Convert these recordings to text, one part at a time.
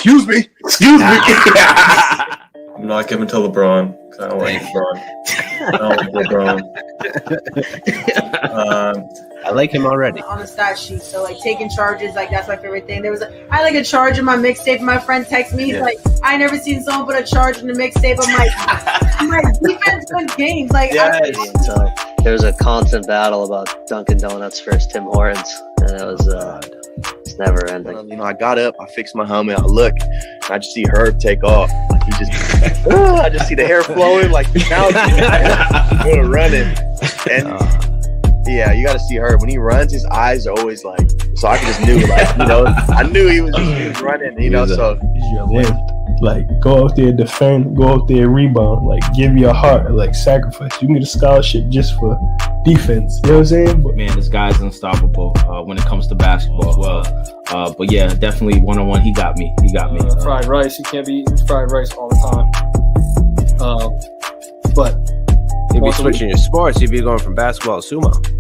Excuse me. I'm not giving to LeBron because I don't like LeBron. I like him already. On the stat sheet, so like taking charges, like that's my favorite thing. I like a charge in my mixtape. My friend texts me, he's like, I never seen someone put a charge in the mixtape. I'm like, defense wins games. Like, so there was a constant battle about Dunkin' Donuts versus Tim Hortons, and it was it's never ending. I got up, I fixed my helmet, I look, and I just see Herb take off. Like he just, I just see the hair flowing. Like now, going running, and yeah, you got to see Herb when he runs. His eyes are always like, so I just knew, I knew he was running, So like go out there, defend, go out there, rebound, like give your heart, like sacrifice. You can get a scholarship just for defense. You know what I'm saying? But man, this guy's unstoppable when it comes to basketball as well. But yeah, definitely one-on-one. He got me. Fried rice. You can't be eating fried rice all the time. But you'd be switching your sports. You'd be going from basketball to sumo.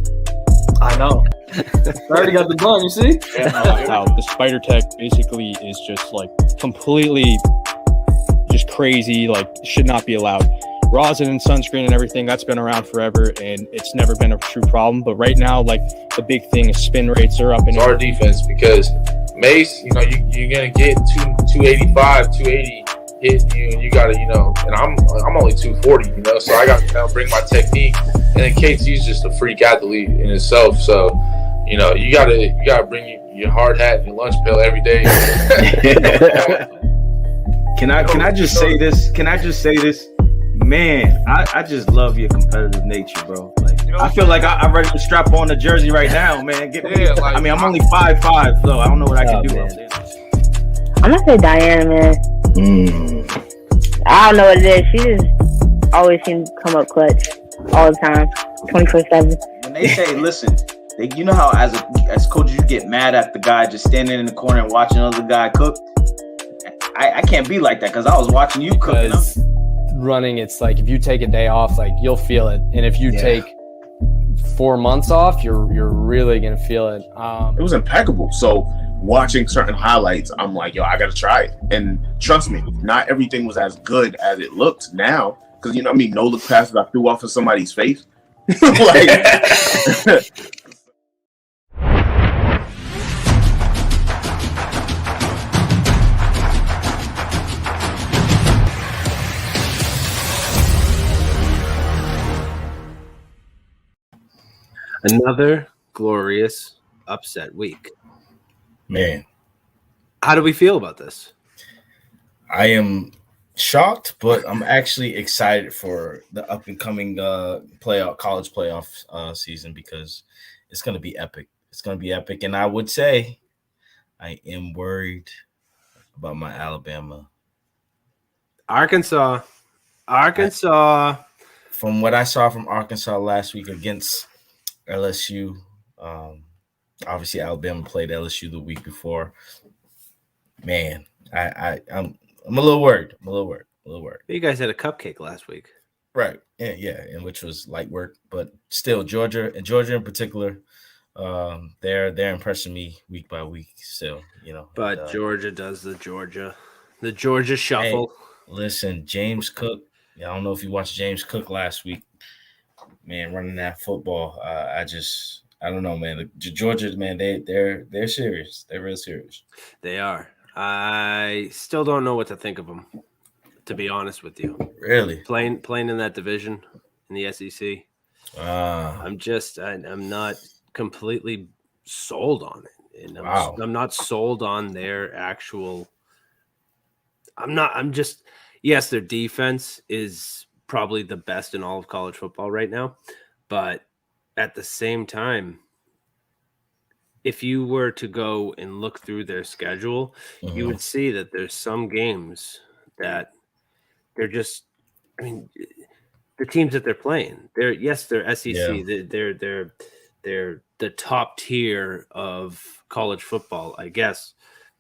I know. I already got the bun, you see? The spider tech basically is just like completely just crazy, like should not be allowed. Rosin and sunscreen and everything, that's been around forever and it's never been a true problem. But right now, like the big thing is spin rates are up. It's our defense because Mace, you're going to get 285, 280 hit you, and you got to, and I'm only 240, so I got to bring my technique. And then KT's just a freak athlete in itself, so you gotta bring your hard hat and your lunch pail every day. Can I just say this? Man, I just love your competitive nature, bro. Like I feel like I'm ready to strap on the jersey right now, man. I'm only 5'5", so I don't know what I can do. Man. I'm gonna say Diana, man. I don't know what it is. She just always seems to come up clutch all the time, 24/7. When they say, listen, you know how as coaches you get mad at the guy just standing in the corner and watching another guy cook. I can't be like that because I was watching you cook. Running, it's like if you take a day off, like you'll feel it, and if you take 4 months off, you're really gonna feel it. It was impeccable. So watching certain highlights, I'm like, yo, I gotta try it. And trust me, not everything was as good as it looked now. Because no look passes I threw off of somebody's face. Another glorious upset week. Man, how do we feel about this? I am shocked, but I'm actually excited for the up and coming college playoff season because it's going to be epic. It's going to be epic, and I would say I am worried about my Alabama. Arkansas. From what I saw from Arkansas last week against LSU, obviously Alabama played LSU the week before. Man, I'm a little worried. You guys had a cupcake last week, right? Yeah, and which was light work, but still, Georgia in particular, they're impressing me week by week. Still, But Georgia does the Georgia shuffle. Hey, listen, James Cook. I don't know if you watched James Cook last week. Man, running that football, I don't know, man. The Georgia, man, they're serious. They're real serious. They are. I still don't know what to think of them, to be honest with you. Really? Playing in that division in the SEC. I'm not completely sold on it. And I'm not sold on their actual yes, their defense is probably the best in all of college football right now, but at the same time, if you were to go and look through their schedule, you would see that there's some games that they're just, the teams that they're playing, they're SEC, they're the top tier of college football, I guess.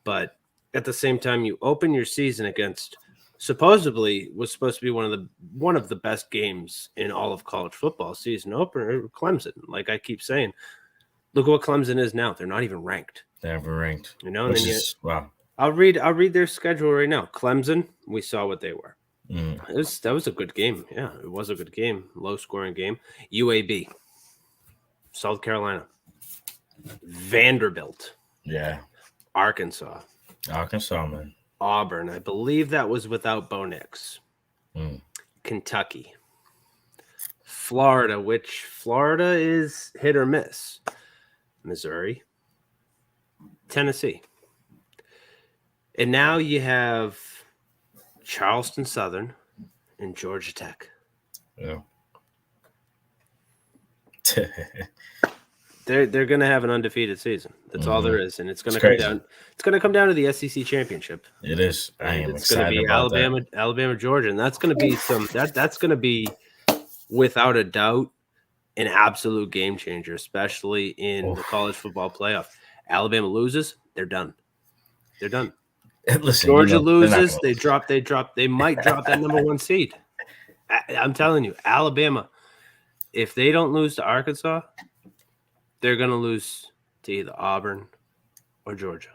But at the same time, you open your season against supposedly was supposed to be one of the best games in all of college football, season opener, Clemson. Like I keep saying, look what Clemson is now. They're not even ranked. They're never ranked. And then wow. I'll read their schedule right now. Clemson, we saw what they were. Mm. That was a good game. Yeah, it was a good game. Low scoring game. UAB, South Carolina, Vanderbilt. Yeah. Arkansas, man. Auburn. I believe that was without Bo Nix. Mm. Kentucky, Florida, which Florida is hit or miss. Missouri, Tennessee. And now you have Charleston Southern and Georgia Tech. Yeah. They're going to have an undefeated season. That's all there is, and it's going to come down. It's going to come down to the SEC championship. It is. I am it's going to excited be about that. Alabama, Georgia, and that's going to be that's going to be without a doubt an absolute game changer, especially in the college football playoff. Alabama loses, they're done. They're done. Listen, Georgia loses, they might drop that number 1 seed. I'm telling you, Alabama, if they don't lose to Arkansas, they're going to lose to either Auburn or Georgia.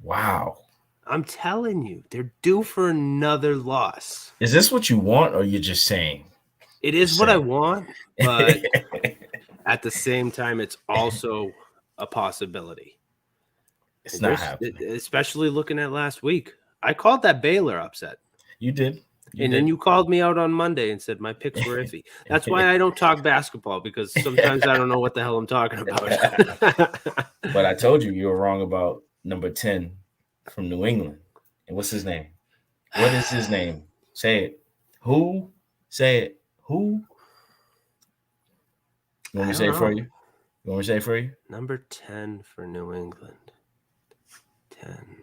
Wow. I'm telling you, they're due for another loss. Is this what you want, or you're just saying? It is what I want, but at the same time, it's also a possibility. It's not happening. Especially looking at last week. I called that Baylor upset. You did. Then you called me out on Monday and said my picks were iffy. That's why I don't talk basketball, because sometimes I don't know what the hell I'm talking about. But I told you were wrong about number 10 from New England. And what's his name? What is his name? Say it. Who? Say it. Who? You want me to say it for you? You want me to say it for you? Number 10 for New England. 10.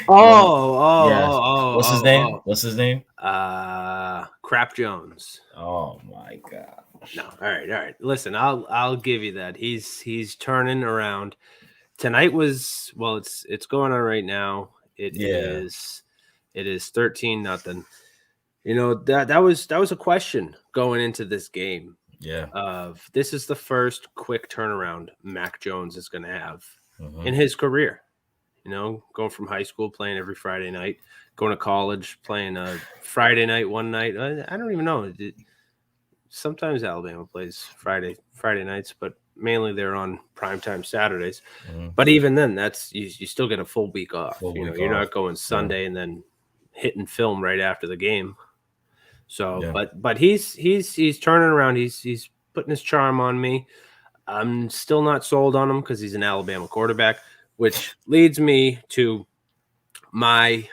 What's his name? What's his name? Crap Jones. Oh my God. No. All right. Listen, I'll give you that. He's turning around. Tonight was it's going on right now. It is 13-0. You know, that was a question going into this game. Yeah. This is the first quick turnaround Mac Jones is going to have in his career. You know, going from high school playing every Friday night, going to college playing a Friday night, one night. I don't even know. Sometimes Alabama plays Friday nights, but mainly they're on primetime Saturdays. But even then, that's you still get a full week off. You're not going Sunday and then hitting film right after the game. So, but he's turning around. He's putting his charm on me. I'm still not sold on him because he's an Alabama quarterback, which leads me to my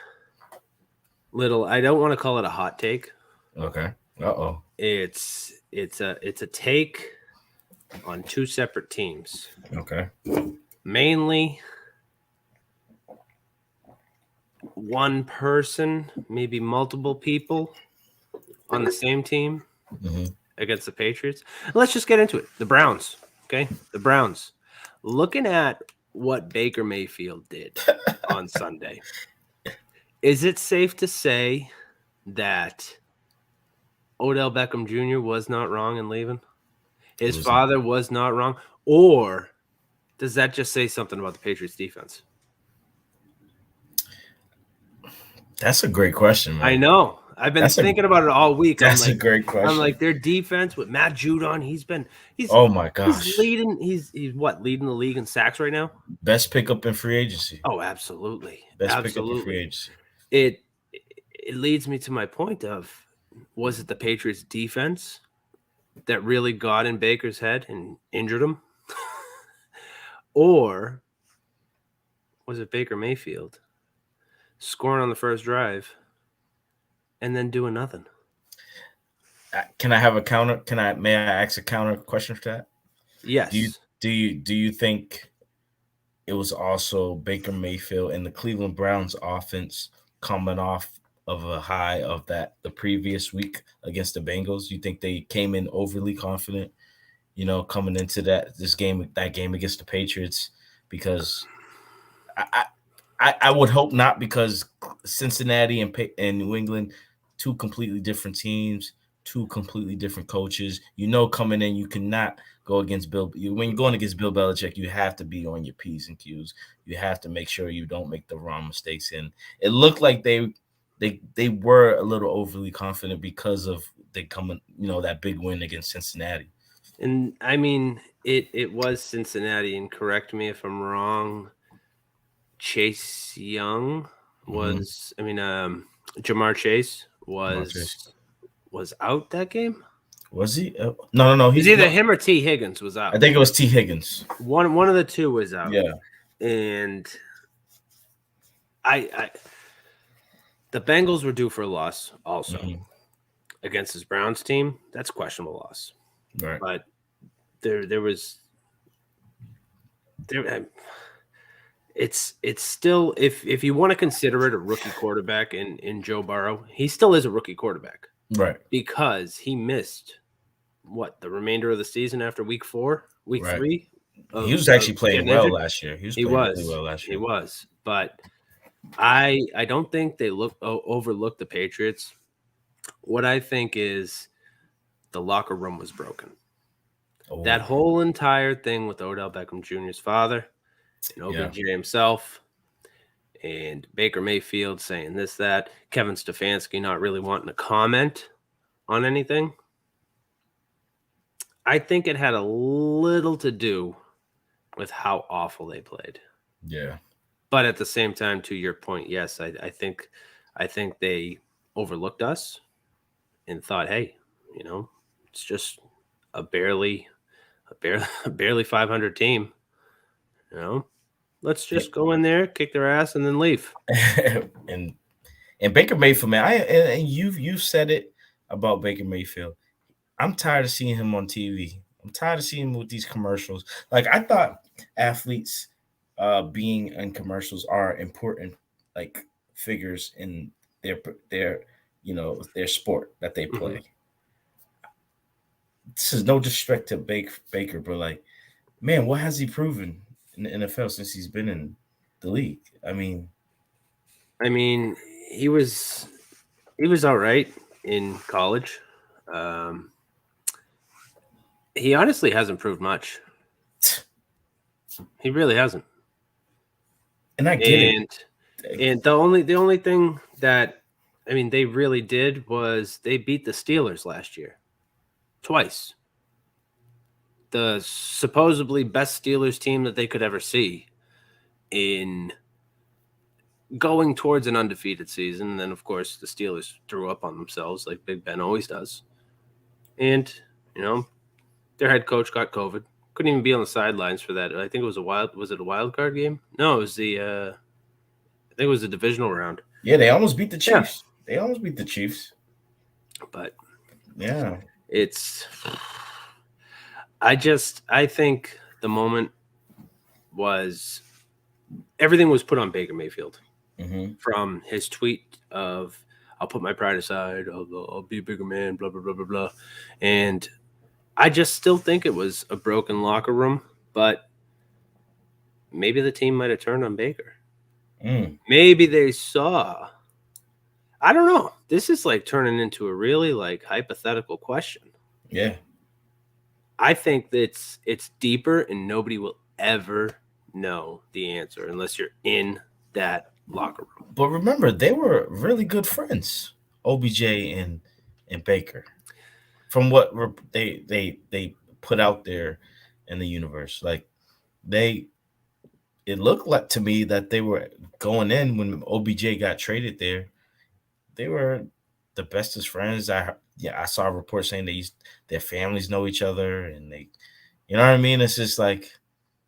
little. I don't want to call it a hot take. Okay. It's a take on two separate teams. Okay. Mainly one person, maybe multiple people on the same team against the Patriots. Let's just get into it. The Browns. Okay. The Browns. Looking at what Baker Mayfield did on Sunday, is it safe to say that Odell Beckham Jr. was not wrong in leaving? His father was not wrong? Or does that just say something about the Patriots defense? That's a great question, man. I know. I've been thinking about it all week. That's a great question. I'm like, their defense with Matt Judon, he's oh my gosh. He's leading the league in sacks right now? Best pickup in free agency. Oh, absolutely. Best pickup in free agency. It leads me to my point of, was it the Patriots defense that really got in Baker's head and injured him? Or was it Baker Mayfield scoring on the first drive and then doing nothing? Can I have a counter? May I ask a counter question for that? Yes. Do you think it was also Baker Mayfield and the Cleveland Browns offense coming off of a high of the previous week against the Bengals? You think they came in overly confident, coming into that game against the Patriots? Because I would hope not, because Cincinnati and New England, two completely different teams, two completely different coaches. Coming in, you cannot go against Bill. When you're going against Bill Belichick, you have to be on your P's and Q's. You have to make sure you don't make the wrong mistakes. And it looked like they were a little overly confident because of that big win against Cincinnati. And I mean, it was Cincinnati, and correct me if I'm wrong. Chase Young was, Jamar Chase was out that game. Was he? No. He's either him or T. Higgins was out. I think it was T. Higgins. One of the two was out. Yeah. And I the Bengals were due for a loss also against this Browns team. That's a questionable loss. Right. But there was it's still, if you want to consider it a rookie quarterback in Joe Burrow, he still is a rookie quarterback. Right. Because he missed the remainder of the season after week 3. He was actually playing well last year. He was. But I don't think they overlooked the Patriots. What I think is the locker room was broken. Oh. That whole entire thing with Odell Beckham Jr.'s father and OBJ himself and Baker Mayfield saying this, that, Kevin Stefanski not really wanting to comment on anything. I think it had a little to do with how awful they played. Yeah. But at the same time, to your point, yes, I think they overlooked us and thought, hey, it's just a barely 500 team. Let's just go in there, kick their ass, and then leave. and Baker Mayfield, man, and you've said it about Baker Mayfield. I'm tired of seeing him on TV. I'm tired of seeing him with these commercials. Like, I thought athletes being in commercials are important, like, figures in their sport that they play. This is no disrespect to Baker, but, like, man, what has he proven in the NFL since he's been in the league? I mean, he was all right in college. He honestly hasn't proved much. He really hasn't. And I get it. And the only thing that they really did was they beat the Steelers last year. Twice. The supposedly best Steelers team that they could ever see in going towards an undefeated season. And then, of course, the Steelers threw up on themselves like Big Ben always does. And, their head coach got COVID. Couldn't even be on the sidelines for that. I think it was a wild card game? No, it was I think it was the divisional round. Yeah, they almost beat the Chiefs. Yeah. They almost beat the Chiefs. But yeah, I think the moment was everything was put on Baker Mayfield from his tweet of, I'll put my pride aside. I'll be a bigger man, blah, blah, blah, blah, blah. And I just still think it was a broken locker room, but maybe the team might have turned on Baker. Maybe they saw. I don't know. This is like turning into a really hypothetical question. Yeah. I think that it's deeper and nobody will ever know the answer unless you're in that locker room. But remember, they were really good friends, OBJ and Baker. From what they put out there in the universe, it looked like to me that they were going in when OBJ got traded there. They were the bestest friends. I saw a report saying their families know each other, and they, you know what I mean. It's just like,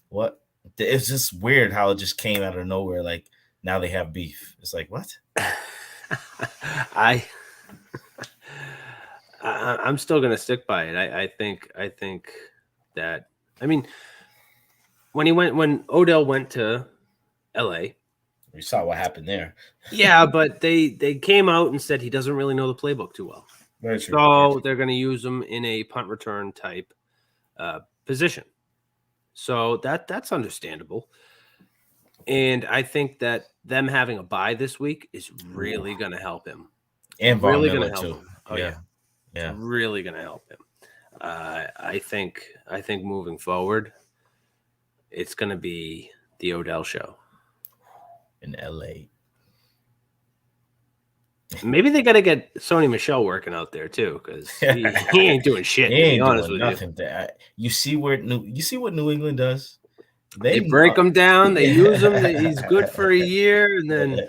what? It's just weird how it just came out of nowhere. Like, now they have beef. It's like, what? I'm still going to stick by it. I think that, when Odell went to LA, we saw what happened there. Yeah, but they came out and said he doesn't really know the playbook too well. Very true. So they're going to use him in a punt return type position. So that's understandable. And I think that them having a bye this week is really going to help him. And Von really Miller going to help too. him. Oh yeah. Yeah. It's really going to help him. I think moving forward, it's going to be the Odell show in LA. Maybe they got to get Sony Michel working out there too, because he ain't doing shit. He ain't to be honest doing with nothing. You see what New England does? They break him down. They use him. He's good for a year, and then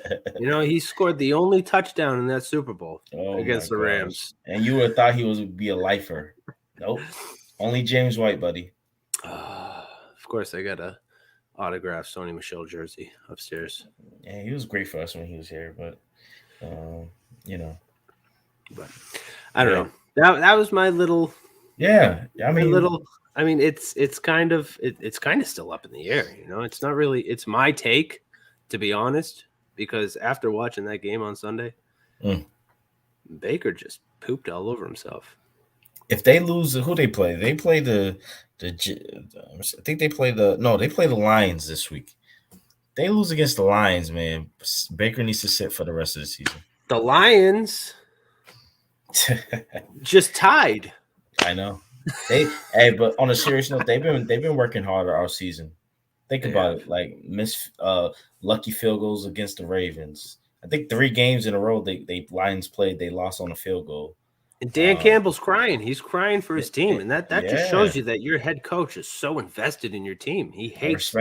he scored the only touchdown in that Super Bowl against the Rams. And you would have thought he would be a lifer. Nope, only James White, buddy. Of course, I got a autographed Sony Michel jersey upstairs. Yeah, he was great for us when he was here, but but I don't know. That was my little. Yeah, I mean, it's kind of still up in the air. It's not really. It's my take, to be honest, because after watching that game on Sunday, Baker just pooped all over himself. If they lose, who they play? They play I think they play the Lions this week. They lose against the Lions, man. Baker needs to sit for the rest of the season. The Lions just tied. I know. But on a serious note, they've been working harder all season. Think about it, like lucky field goals against the Ravens. I think 3 games in a row they Lions played, they lost on a field goal. And Dan Campbell's crying. He's crying for his team, and that just shows you that your head coach is so invested in your team. He hates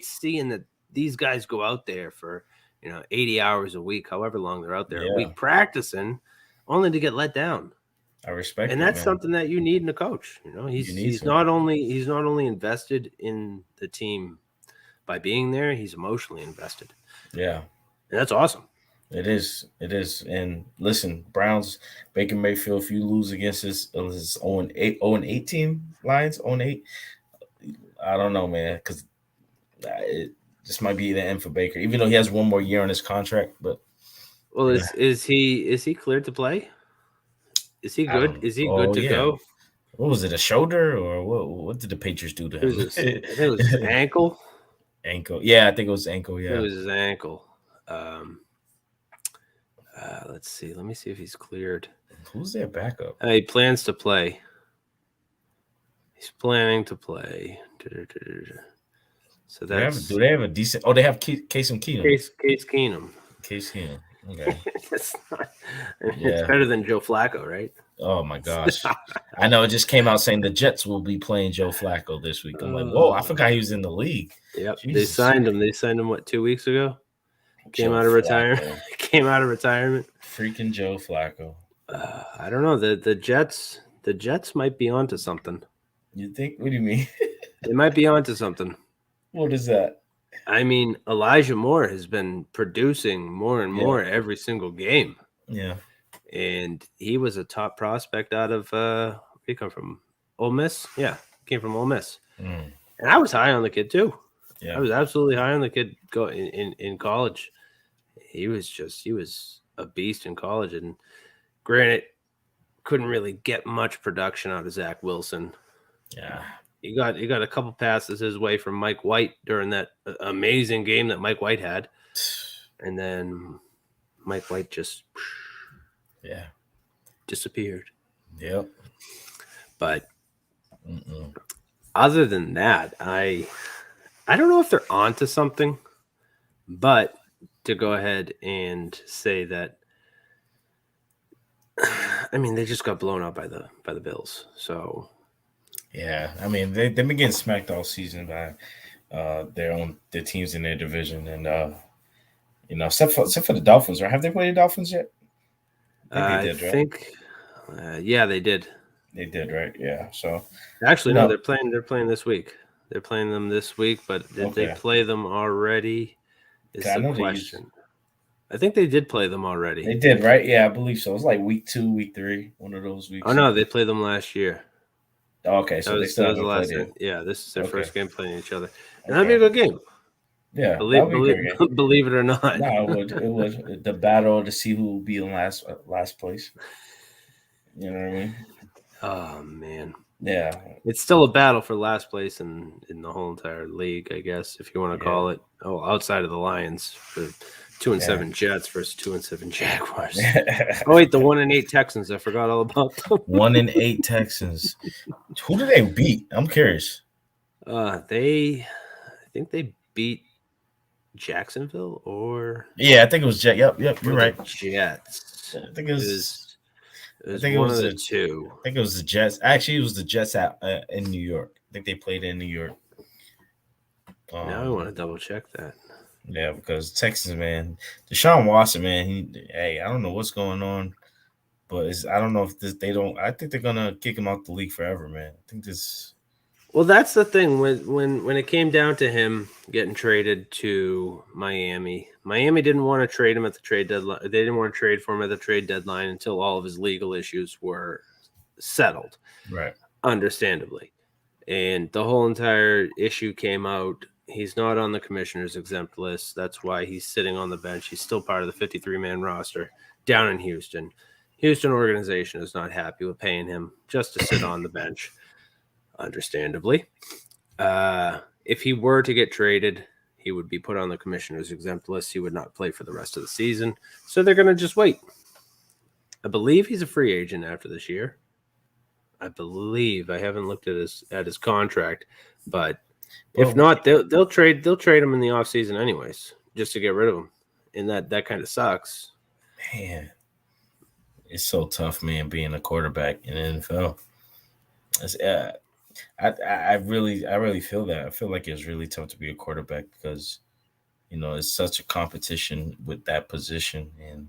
seeing that these guys go out there for 80 hours a week, however long they're out there a week practicing, only to get let down. I respect, and that's something that you need in a coach. He's not only invested in the team by being there, he's emotionally invested. Yeah, and that's awesome. It is. And listen, Browns, Baker Mayfield, if you lose against his 0-8 team, Lions 0-8, I don't know, man, because this might be the end for Baker, even though he has one more year on his contract. But is he cleared to play? Is he good? Is he good to go? What was it? A shoulder or what? What did the Patriots do to him? It was his ankle. Ankle. Yeah, I think it was ankle. Yeah, it was his ankle. Let's see. Let me see if he's cleared. Who's their backup? He plans to play. He's planning to play. So that's. Do they have a decent? Oh, they have Case Keenum. Case Keenum. Case Keenum. Okay. It's better than Joe Flacco, right? Oh my gosh. I know it just came out saying the Jets will be playing Joe Flacco this week. I'm like, whoa, I forgot he was in the league. Yep. They signed him. They signed him 2 weeks ago? Came out of retirement. Freaking Joe Flacco. I don't know. The Jets might be onto something. You think? What do you mean? They might be onto something. What is that? I mean, Elijah Moore has been producing more and more every single game. Yeah. And he was a top prospect out of where he come from? Ole Miss? Yeah, came from Ole Miss. And I was high on the kid too. Yeah. I was absolutely high on the kid in college. He was a beast in college, and granted, couldn't really get much production out of Zach Wilson. Yeah. He got a couple passes his way from Mike White during that amazing game that Mike White had. And then Mike White just disappeared. Yep. But other than that, I don't know if they're onto something, but to go ahead and say that, I mean, they just got blown out by the Bills. So yeah, I mean, they've been getting smacked all season by their teams in their division, and except for the Dolphins, right? Have they played the Dolphins yet? I think they did. They did, right? Yeah. So actually, no, they're playing this week. They're playing them this week, but did they play them already? Is the question. I think they did play them already. They did, right? Yeah, I believe so. It was like week 2, week 3, one of those weeks. Oh no, they played them last year. Okay, so they still haven't played it. Yeah, this is their first game playing each other, and that'd be a good game. Yeah, believe it or not. No, it would. The battle to see who will be in last place. You know what I mean? Oh man, Yeah. It's still a battle for last place in the whole entire league, I guess, if you want to call it. Oh, outside of the Lions, the 2-7 Jets versus 2-7 Jaguars. Oh wait, the 1-8 Texans. I forgot all about them. 1-8 Texans. Who do they beat? I'm curious. I think they beat Jacksonville or I think it was Jet. Yep, you're right. Jets. I think it was. It was one of the two. I think it was the Jets. Actually, it was the Jets in New York. I think they played in New York. Now I want to double check that. Yeah, because Texans, man, Deshaun Watson, man, I don't know what's going on, but I don't know if they don't. I think they're gonna kick him out the league forever, man. I think this. Well, that's the thing. When it came down to him getting traded to Miami didn't want to trade him at the trade deadline. They didn't want to trade for him at the trade deadline until all of his legal issues were settled. Right. Understandably. And the whole entire issue came out. He's not on the commissioner's exempt list. That's why he's sitting on the bench. He's still part of the 53-man roster down in Houston. Houston organization is not happy with paying him just to sit on the bench. Understandably. If he were to get traded, he would be put on the commissioner's exempt list. He would not play for the rest of the season. So they're going to just wait. I believe he's a free agent after this year. I believe. I haven't looked at his contract, but if not, they'll trade him in the offseason anyways, just to get rid of him. And that kind of sucks. Man, it's so tough, man, being a quarterback in the NFL. I really feel that. I feel like it's really tough to be a quarterback because, it's such a competition with that position. And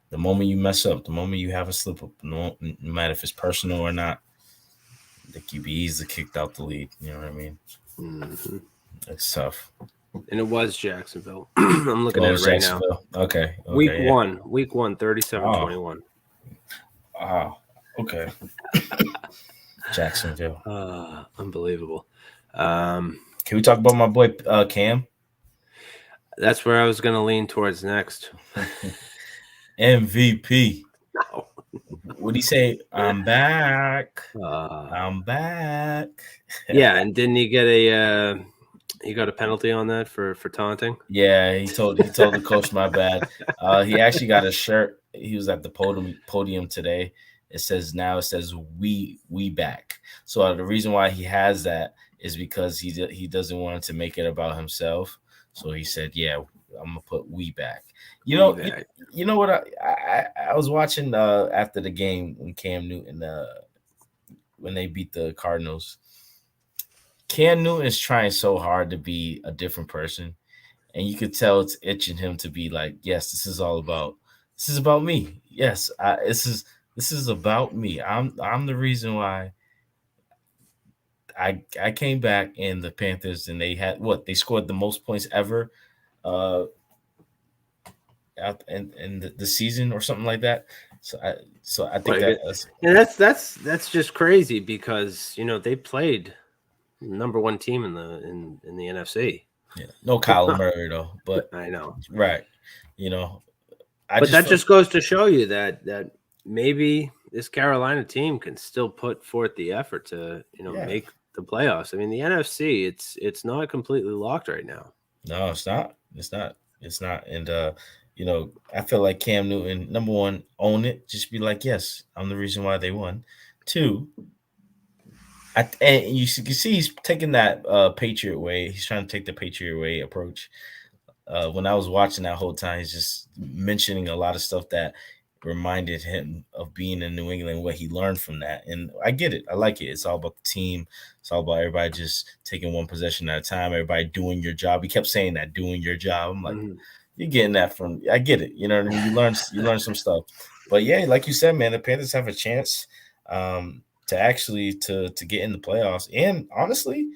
the moment you mess up, the moment you have a slip up, no matter if it's personal or not, the QB is kicked out the league. You know what I mean? Mm-hmm. It's tough. And it was Jacksonville. I'm looking at it right now. Okay. Week one, 37-21. Wow. Okay. Jacksonville. Unbelievable. Can we talk about my boy Cam? That's where I was going to lean towards next. MVP. No. What'd he say? I'm back. I'm back. Yeah, and didn't he get he got a penalty on that for taunting? Yeah, he told the coach my bad. He actually got a shirt. He was at the podium today. It says we back. So the reason why he has that is because he doesn't want to make it about himself. So he said, "Yeah, I'm gonna put we back." You know what? I was watching after the game when Cam Newton when they beat the Cardinals. Cam Newton is trying so hard to be a different person, and you could tell it's itching him to be like, "Yes, this is about me. Yes, this is about me. I'm the reason why I came back in the Panthers, and they scored the most points ever in the season or something like that. So I think that's just crazy because they played number one team in the NFC. Yeah, no Kyler Murray though, but I know, right? But that just goes to show you that maybe this Carolina team can still put forth the effort to make the playoffs. I mean, the NFC it's not completely locked right now. No, it's not. And I feel like Cam Newton, number one, own it. Just be like, yes, I'm the reason why they won. Two, and you can see he's taking that Patriot way. He's trying to take the Patriot way approach. When I was watching that whole time, he's just mentioning a lot of stuff that reminded him of being in New England, what he learned from that. And I get it. I like it. It's all about the team. It's all about everybody just taking one possession at a time, everybody doing your job. He kept saying that, doing your job. I'm like, you're getting that from – I get it. You know what I mean? You learn some stuff. But, yeah, like you said, man, the Panthers have a chance to actually to get in the playoffs. And, honestly,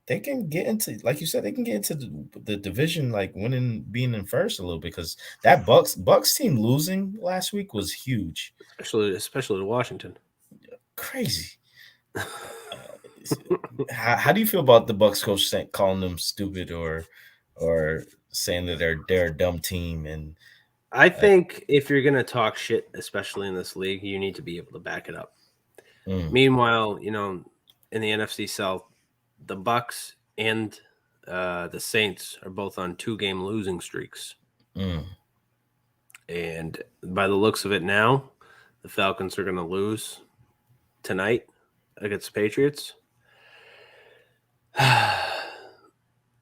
they can get into – like you said, they can get into the division, like being in first a little bit because that Bucks team losing last week was huge. Especially to Washington. Crazy. How do you feel about the Bucks coach calling them stupid or saying that they're a dumb team? And I think if you're going to talk shit, especially in this league, you need to be able to back it up. Meanwhile, you know, in the NFC South, the Bucks and the Saints are both on 2-game losing streaks. And by the looks of it now, the Falcons are going to lose tonight against the Patriots.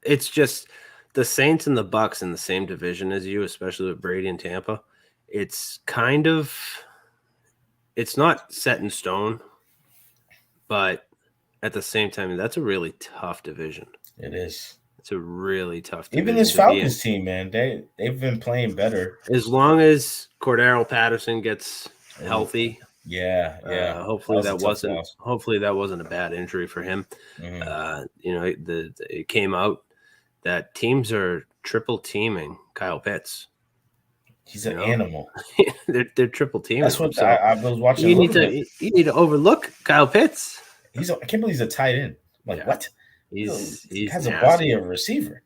It's just the Saints and the Bucks in the same division as you, especially with Brady and Tampa. It's not set in stone, but at the same time, that's a really tough division. It is. It's a really tough division. Even this Falcons team, man, they've been playing better. As long as Cordero Patterson gets healthy. Yeah. Hopefully that wasn't a bad injury for him. You know, it came out that teams are triple teaming Kyle Pitts. He's an animal. they're triple teaming. That's what I was watching. You need to overlook Kyle Pitts. I can't believe he's a tight end. I'm like, what? He has a body of a receiver.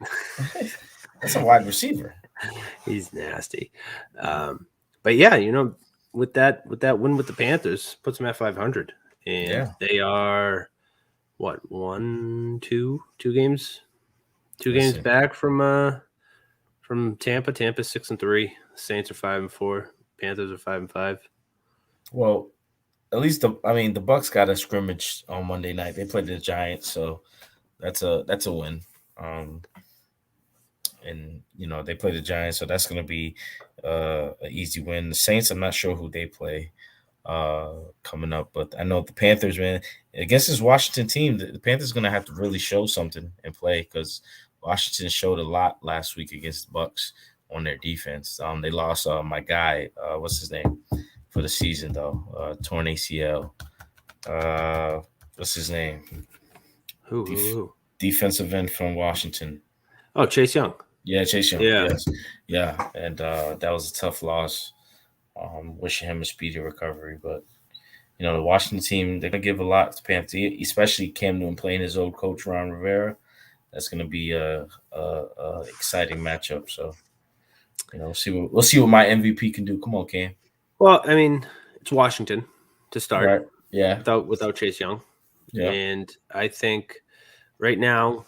That's a wide receiver. He's nasty. But yeah, you know, with that win with the Panthers puts them at 500, and they are what, two games back from Tampa. Tampa's 6-3. Saints are 5-4. Panthers are 5-5. Well, at least the Bucks got a scrimmage on Monday night. They played the Giants, so that's a win. And you know, they play the Giants, so that's going to be an easy win. The Saints, I'm not sure who they play coming up, but I know the Panthers, man, against this Washington team, the Panthers going to have to really show something and play, because Washington showed a lot last week against the Bucks on their defense. They lost my guy, what's his name, for the season though, torn ACL. What's his name? Who? Defensive end from Washington. Oh, Chase Young. Yeah, Chase Young. Yeah. Yes. Yeah, and that was a tough loss. Wishing him a speedy recovery, but you know, the Washington team, they're gonna give a lot to Panthers, especially Cam Newton playing his old coach Ron Rivera. That's gonna be a exciting matchup. So, you know, we'll see what my MVP can do. Come on, Cam. Well, I mean, it's Washington to start. Right. Yeah. Without Chase Young. Yeah. And I think right now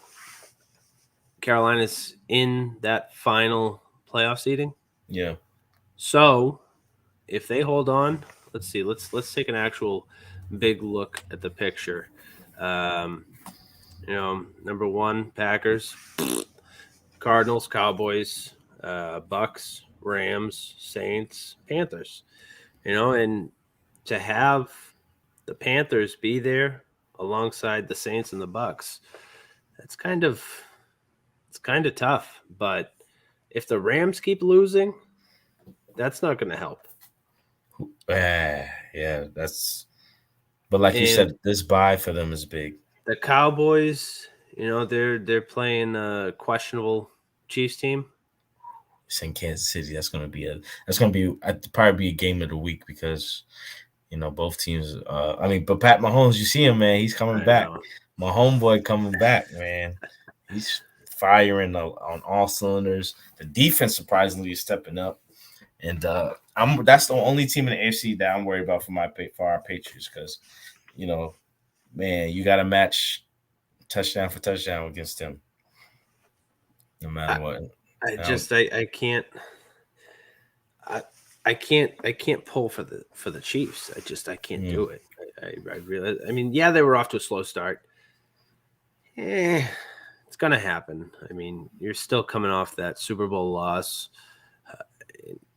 Carolina's in that final playoff seeding. Yeah. So if they hold on, let's see. Let's take an actual big look at the picture. You know, number 1, Packers, Cardinals, Cowboys, Bucks, Rams, Saints, Panthers. You know, and to have the Panthers be there alongside the Saints and the Bucks, it's kind of tough. But if the Rams keep losing, that's not going to help. Yeah, that's. But like you said, this bye for them is big. The Cowboys, you know, they're playing a questionable Chiefs team. It's in Kansas City. That's gonna be probably a game of the week, because you know both teams. But Pat Mahomes, you see him, man. He's coming back. My homeboy coming back, man. He's firing on all cylinders. The defense surprisingly is stepping up, and that's the only team in the AFC that I'm worried about for our Patriots, because you know, man, you got to match touchdown for touchdown against them, no matter what. I can't pull for the Chiefs. I can't do it. I really. I mean, yeah, they were off to a slow start. It's gonna happen. I mean, you're still coming off that Super Bowl loss.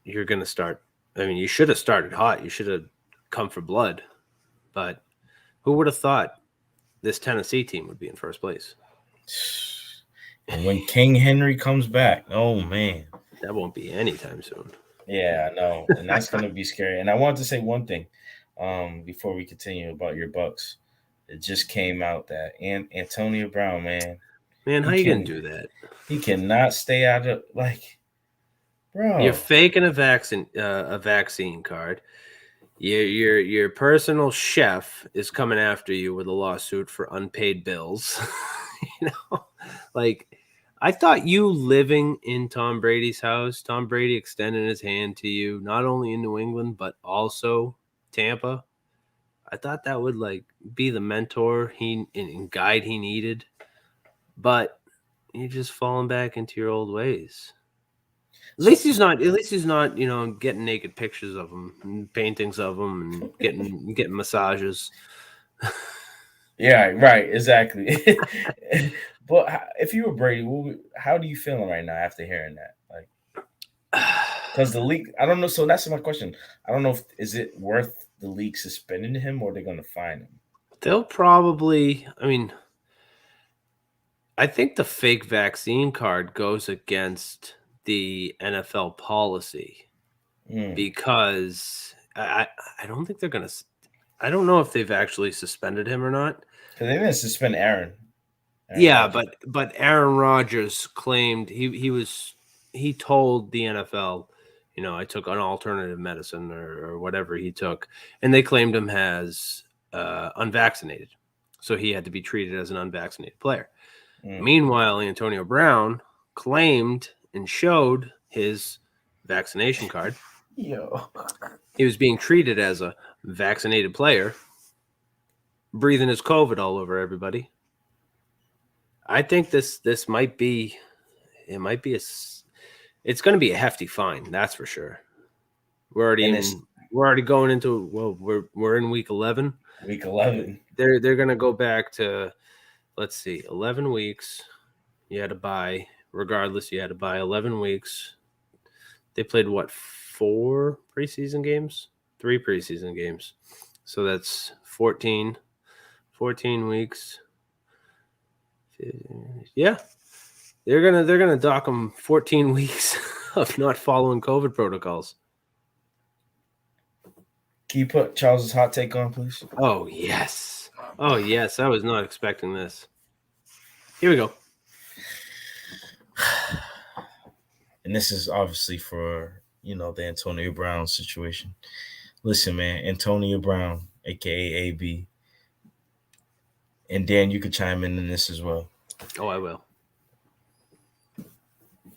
You're gonna start. I mean, you should have started hot. You should have come for blood. But who would have thought this Tennessee team would be in first place? And when King Henry comes back, oh man, that won't be anytime soon. Yeah, I know, and that's going to be scary. And I wanted to say one thing before we continue about your Bucks. It just came out that Antonio Brown, man, how you gonna do that? He cannot stay out of bro. You're faking a vaccine card. Your personal chef is coming after you with a lawsuit for unpaid bills. You know, like. I thought you living in Tom Brady's house, Tom Brady extending his hand to you, not only in New England, but also Tampa. I thought that would like be the mentor and guide he needed, but you're just falling back into your old ways. At least he's not, getting naked pictures of him and paintings of him and getting massages. Yeah, right, exactly. But if you were Brady, how do you feeling right now after hearing that? Like, because the league, I don't know. So that's my question. I don't know is it worth the league suspending him or they're going to fine him? They'll probably. I mean, I think the fake vaccine card goes against the NFL policy because I don't think they're going to. I don't know if they've actually suspended him or not. Because they didn't suspend Aaron. Rodgers. But Aaron Rodgers claimed he told the NFL, I took an alternative medicine or whatever he took, and they claimed him as unvaccinated, so he had to be treated as an unvaccinated player. Meanwhile, Antonio Brown claimed and showed his vaccination card. He was being treated as a vaccinated player, breathing his COVID all over everybody. I think this might be it's going to be a hefty fine, that's for sure. We're already going into we're in week 11. Week 11. They're going to go back to 11 weeks. You had to buy, regardless, you had to buy 11 weeks. They played 4 preseason games? 3 preseason games. So that's 14 weeks. Yeah. They're gonna dock them 14 weeks of not following COVID protocols. Can you put Charles's hot take on, please? Oh yes. I was not expecting this. Here we go. And this is obviously for the Antonio Brown situation. Listen, man, Antonio Brown, aka AB, and Dan, you could chime in this as well. Oh, I will.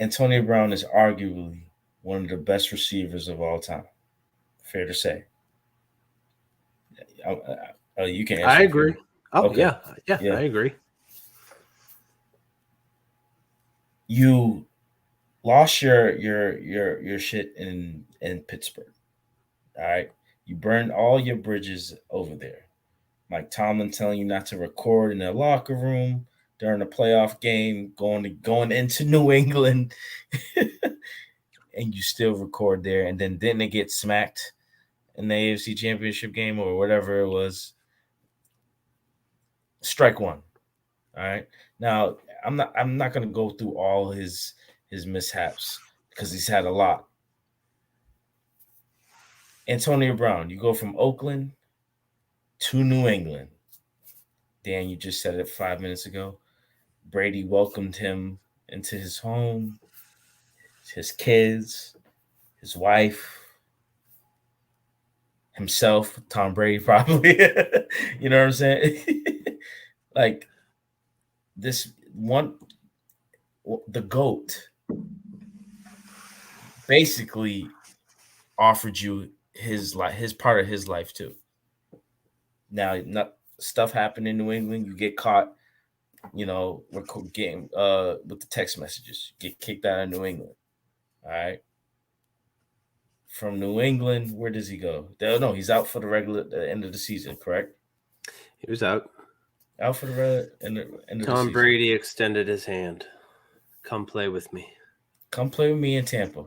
Antonio Brown is arguably one of the best receivers of all time. Fair to say. You can answer. I agree. Oh, okay. Yeah, I agree. You lost your shit in Pittsburgh. All right. You burned all your bridges over there. Mike Tomlin telling you not to record in the locker room during the playoff game, going into New England, and you still record there. And then didn't it get smacked in the AFC Championship game or whatever it was? Strike one. All right. Now I'm not gonna go through all his mishaps because he's had a lot. Antonio Brown, you go from Oakland to New England. Dan, you just said it 5 minutes ago. Brady welcomed him into his home, his kids, his wife, himself, Tom Brady probably. You know what I'm saying? Like this one, the GOAT basically offered you his part of his life too. Now, not stuff happened in New England. You get caught, we're getting with the text messages. Get kicked out of New England. All right. From New England, where does he go? No, he's out for the end of the season, correct? He was out. Out for the end of the season. Tom Brady extended his hand. Come play with me. Come play with me in Tampa.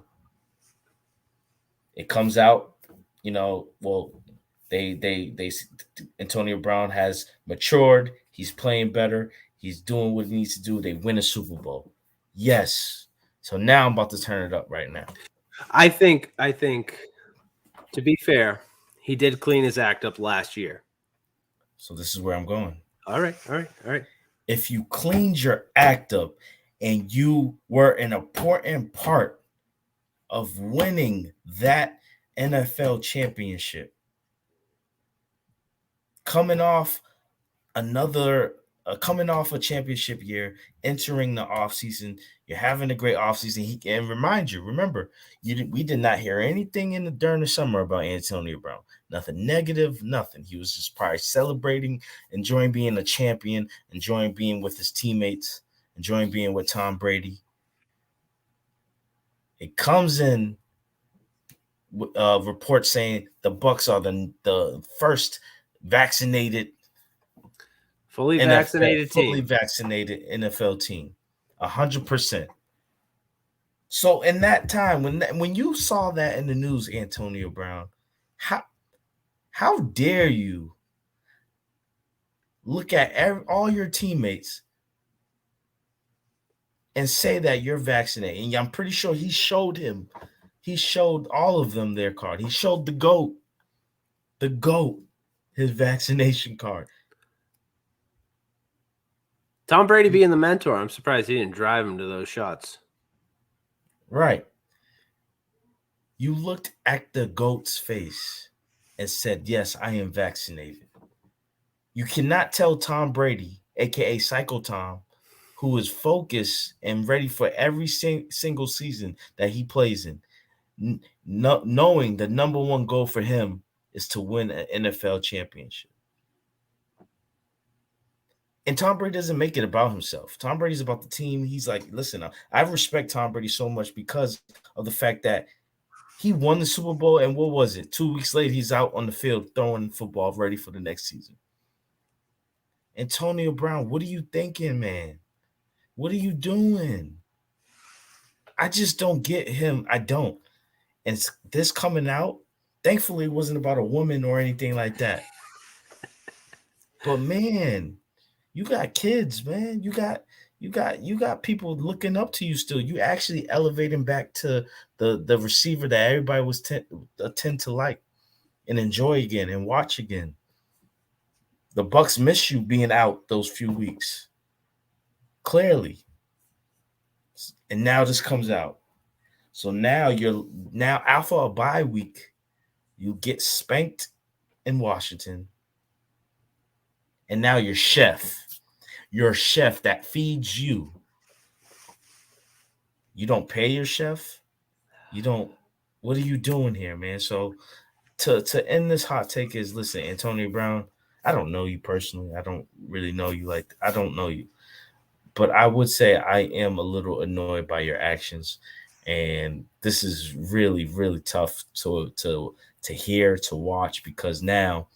It comes out, they Antonio Brown has matured. He's playing better. He's doing what he needs to do. They win a Super Bowl. Yes. So now I'm about to turn it up right now. I think to be fair, he did clean his act up last year. So this is where I'm going. All right. If you cleaned your act up and you were an important part of winning that NFL championship, coming off a championship year, entering the offseason, you're having a great offseason. Remember, we did not hear anything during the summer about Antonio Brown. nothing negative, nothing. He was just probably celebrating, enjoying being a champion, enjoying being with his teammates, enjoying being with Tom Brady. It comes in report saying the Bucs are the first vaccinated, fully vaccinated NFL team, 100%. So in that time, when you saw that in the news, Antonio Brown, how dare you look at all your teammates and say that you're vaccinated? And I'm pretty sure he showed all of them their card. He showed the GOAT, his vaccination card. Tom Brady being the mentor, I'm surprised he didn't drive him to those shots. Right. You looked at the GOAT's face and said, yes, I am vaccinated. You cannot tell Tom Brady, a.k.a. Psycho Tom, who is focused and ready for every single season that he plays in, knowing the number one goal for him is to win an NFL championship. And Tom Brady doesn't make it about himself. Tom Brady's about the team. He's like, listen, I respect Tom Brady so much because of the fact that he won the Super Bowl, and what was it? 2 weeks later, he's out on the field throwing football ready for the next season. Antonio Brown, what are you thinking, man? What are you doing? I just don't get him. I don't. And this coming out, thankfully, it wasn't about a woman or anything like that. But man, you got kids, man. You got people looking up to you still. You actually elevating back to the receiver that everybody was tend to like and enjoy again and watch again. The Bucs miss you being out those few weeks. Clearly. And now this comes out. So now after a bye week, you get spanked in Washington. And now your chef that feeds you. You don't pay your chef. What are you doing here, man? So to end this hot take is, listen, Antonio Brown, I don't know you personally. I don't really know you. I don't know you. But I would say I am a little annoyed by your actions. And this is really, really tough to hear, to watch, because now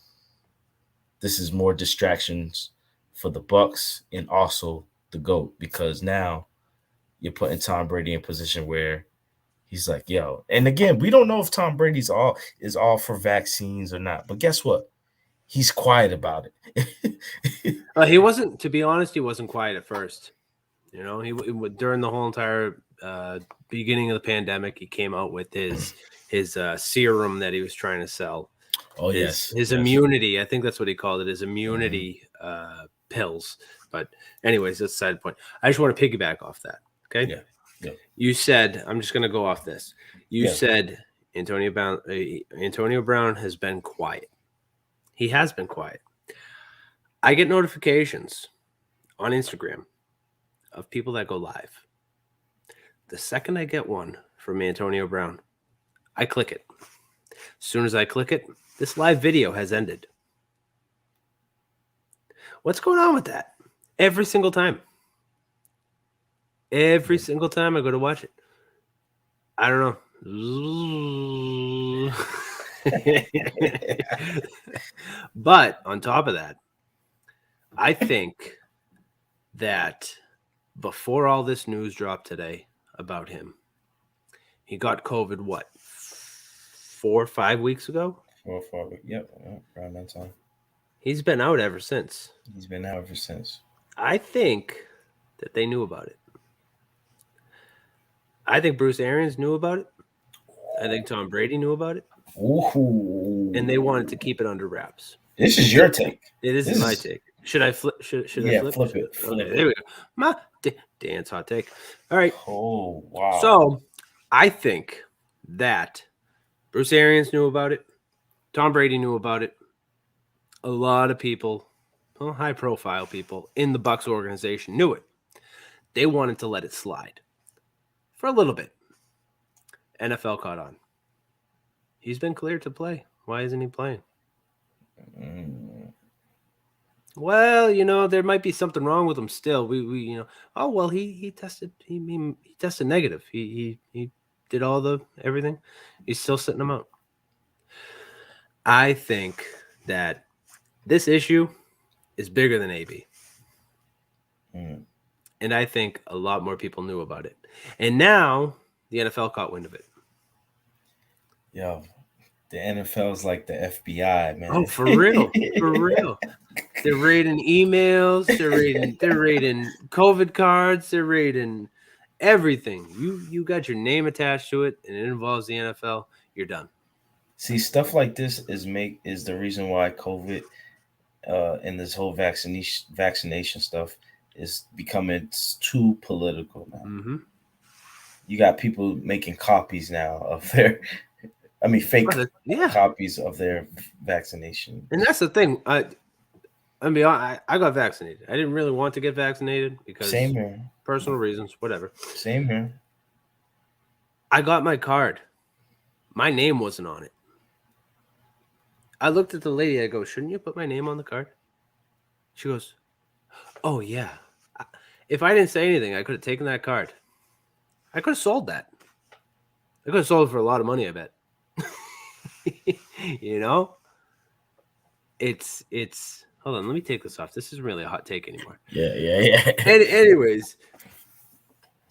this is more distractions for the Bucs and also the GOAT, because now you're putting Tom Brady in a position where he's like, yo. And again, we don't know if Tom Brady's all for vaccines or not. But guess what? He's quiet about it. He wasn't, to be honest, he wasn't quiet at first. You know, he during the whole entire beginning of the pandemic, he came out with his serum that he was trying to sell. Oh, yes. His immunity. I think that's what he called it, his immunity pills. But anyways, that's a side point. I just want to piggyback off that. Okay. Yeah. You said, I'm just going to go off this. You said Antonio Brown has been quiet. He has been quiet. I get notifications on Instagram of people that go live. The second I get one from Antonio Brown, I click it. As soon as I click it, this live video has ended. What's going on with that? Every single time. Every single time I go to watch it. I don't know. But on top of that, I think that before all this news dropped today about him, he got COVID, 4 or 5 weeks ago? 4 or 5 weeks. Yep, around that time. He's been out ever since. I think that they knew about it. I think Bruce Arians knew about it. I think Tom Brady knew about it. Ooh. And they wanted to keep it under wraps. This is your take. It is my take. Should I flip? Should I flip? Flip it. Okay, there we go. Dan's hot take. All right. Oh, wow. So I think that Bruce Arians knew about it. Tom Brady knew about it. A lot of people, high-profile people in the Bucs organization knew it. They wanted to let it slide for a little bit. NFL caught on. He's been cleared to play. Why isn't he playing? Mm. Well, there might be something wrong with him still. We oh well, he tested he tested negative. He did all the everything. He's still sitting him out. I think that this issue is bigger than AB. Mm. And I think a lot more people knew about it. And now the NFL caught wind of it. Yo, the NFL is like the FBI, man. Oh, for real. For real. They're raiding emails. They're raiding COVID cards. They're raiding everything. You got your name attached to it, and it involves the NFL. You're done. See, stuff like this is the reason why COVID and this whole vaccination stuff is becoming too political now. Mm-hmm. You got people making copies now of their, fake copies of their vaccination. And that's the thing. I got vaccinated. I didn't really want to get vaccinated because Same here. Personal reasons, whatever. Same here. I got my card. My name wasn't on it. I looked at the lady. I go, shouldn't you put my name on the card? She goes, oh, yeah. If I didn't say anything, I could have taken that card. I could have sold that. I could have sold it for a lot of money, I bet. It's hold on, let me take this off. This isn't really a hot take anymore. Yeah. Anyways,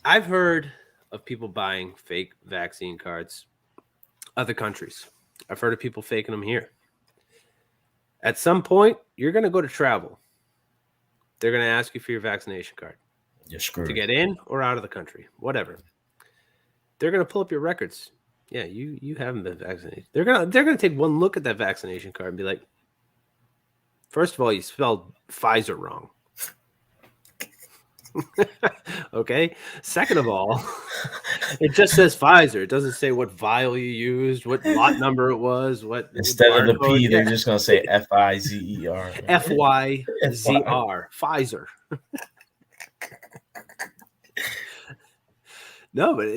I've heard of people buying fake vaccine cards other countries. I've heard of people faking them here. At some point, you're going to go to travel. They're going to ask you for your vaccination card. You're screwed. To get in or out of the country, whatever. They're going to pull up your records. Yeah, you haven't been vaccinated. They're gonna take one look at that vaccination card and be like, first of all, you spelled Pfizer wrong. Okay. Second of all, it just says Pfizer. It doesn't say what vial you used, what lot number it was, what instead of the P, they're just gonna say F-I-Z-E-R. F-Y-Z-R. Pfizer. No, but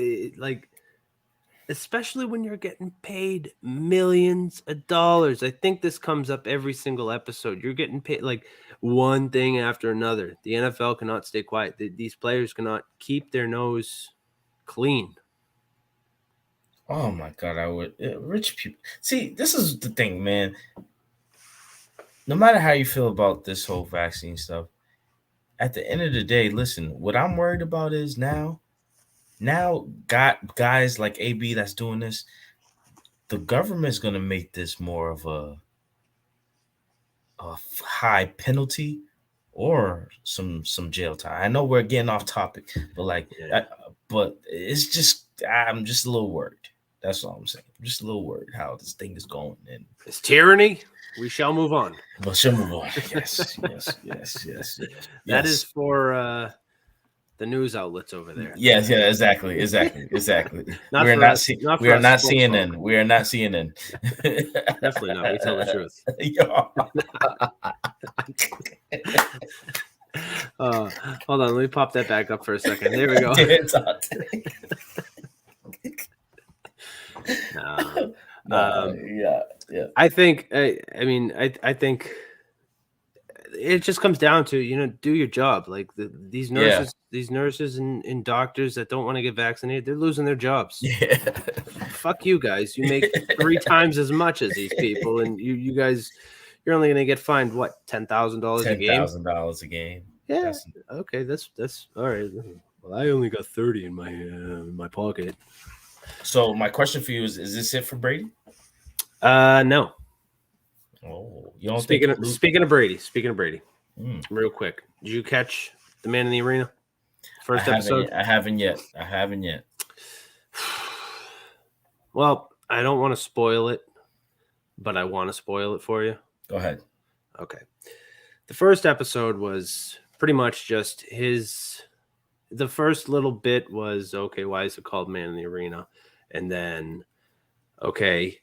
especially when you're getting paid millions of dollars. I think this comes up every single episode. You're getting paid like one thing after another. The NFL cannot stay quiet. These players cannot keep their nose clean. Oh my God, I would. Rich people. See, this is the thing, man. No matter how you feel about this whole vaccine stuff, at the end of the day, listen, what I'm worried about is now got guys like AB that's doing this, the government's going to make this more of a high penalty or some jail time. I know we're getting off topic, but but it's just, I'm just a little worried. That's all I'm saying. I'm just a little worried how this thing is going. And it's tyranny. We shall move on. We shall move on. Yes. That is for the news outlets over there. Yes, yeah, exactly. We are not CNN. We are not CNN. Definitely not. We tell the truth. Hold on, let me pop that back up for a second. There we go. Yeah. I think. I think it just comes down to do your job. Like these nurses and doctors that don't want to get vaccinated, they're losing their jobs. Yeah. Fuck you guys. You make 3 times as much as these people, and you guys, you're only gonna get fined what, $10,000 a game? $10,000 a game. Yeah. Okay. That's all right. Well, I only got 30 in my pocket. So my question for you is this it for Brady? No. Oh, you don't speaking of Brady, real quick. Did you catch the Man in the Arena? First episode? I haven't yet. Well, I don't want to spoil it, but I want to spoil it for you. Go ahead. Okay. The first episode was pretty much just the first little bit was, okay, why is it called Man in the Arena? And then, okay,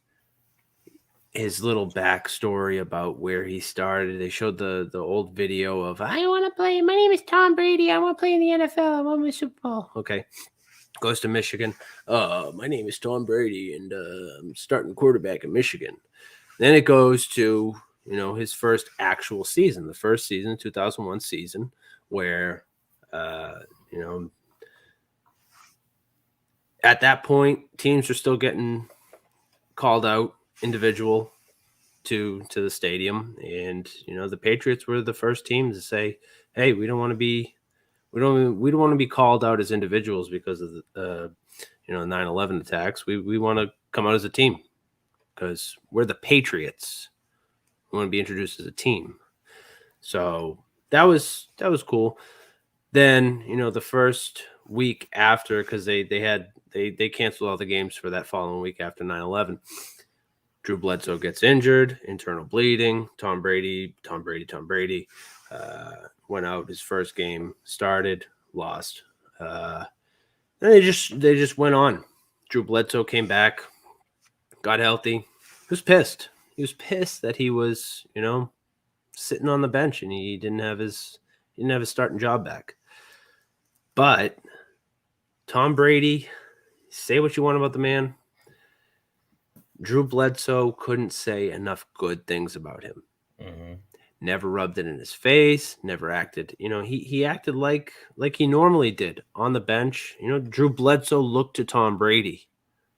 his little backstory about where he started. They showed the old video of, I want to play. My name is Tom Brady. I want to play in the NFL. I want my Super Bowl. Okay. Goes to Michigan. My name is Tom Brady, and I'm starting quarterback in Michigan. Then it goes to, his first actual season, the first season, 2001 season, where, at that point, teams are still getting called out individual to the stadium, and the Patriots were the first team to say, "Hey, we don't want to be called out as individuals because of the 9/11 attacks. We want to come out as a team because we're the Patriots. We want to be introduced as a team." So that was cool. Then the first week after, because they canceled all the games for that following week after 9/11. Drew Bledsoe gets injured, internal bleeding. Tom Brady went out. His first game started, lost. And they just went on. Drew Bledsoe came back, got healthy. He was pissed. He was pissed that he was, sitting on the bench and he didn't have his starting job back. But Tom Brady, say what you want about the man, Drew Bledsoe couldn't say enough good things about him. Mm-hmm. Never rubbed it in his face, never acted. He acted like he normally did on the bench. Drew Bledsoe looked to Tom Brady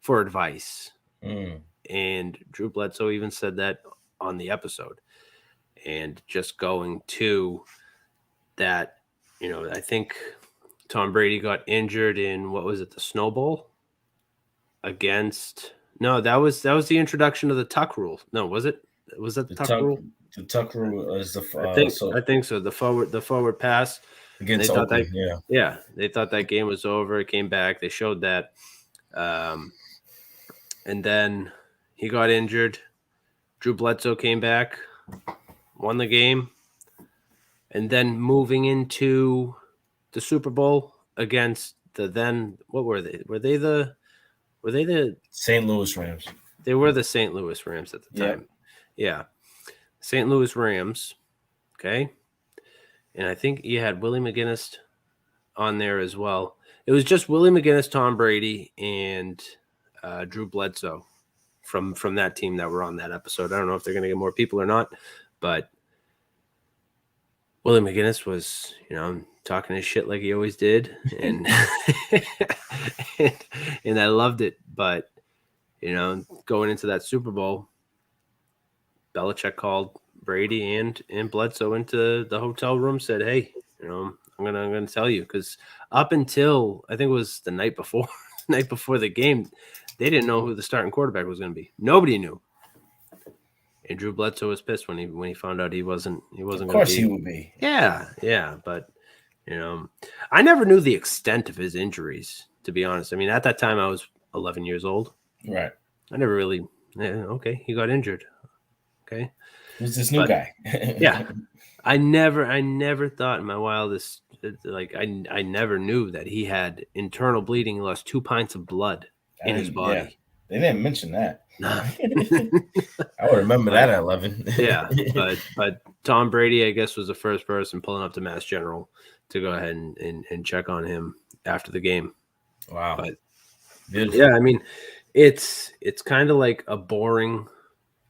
for advice. And Drew Bledsoe even said that on the episode. And just going to that, I think Tom Brady got injured in, what was it, the Snow Bowl? No, that was the introduction of the tuck rule. No, was it? Was that the tuck rule? The tuck rule is the. I think so. The forward pass against Oakland. Yeah. They thought that game was over. It came back. They showed that, and then he got injured. Drew Bledsoe came back, won the game, and then moving into the Super Bowl against what were they? Were they the St. Louis Rams? They were the St. Louis Rams at the time. Yeah. St. Louis Rams. Okay. And I think you had Willie McGinnis on there as well. It was just Willie McGinnis, Tom Brady, and Drew Bledsoe from that team that were on that episode. I don't know if they're going to get more people or not, but Willie McGinnis was, talking his shit like he always did. And, and I loved it. But, going into that Super Bowl, Belichick called Brady and Bledsoe into the hotel room, said, "Hey, I'm gonna tell you," because up until I think it was the night before the game, they didn't know who the starting quarterback was going to be. Nobody knew. And Drew Bledsoe was pissed when he found out he wasn't. Of course, he would be. Yeah, but I never knew the extent of his injuries. To be honest, I mean, at that time I was 11 years old. Right. I never really. Okay, he got injured. Okay. Who's this new guy? Yeah. I never thought in my wildest, I never knew that he had internal bleeding. He lost 2 pints of blood in his body. Yeah. They didn't mention that. I would remember that at 11. Yeah. But Tom Brady, I guess, was the first person pulling up to Mass General to go ahead and check on him after the game. Wow. But beautiful. Yeah, I mean, it's kind of like a boring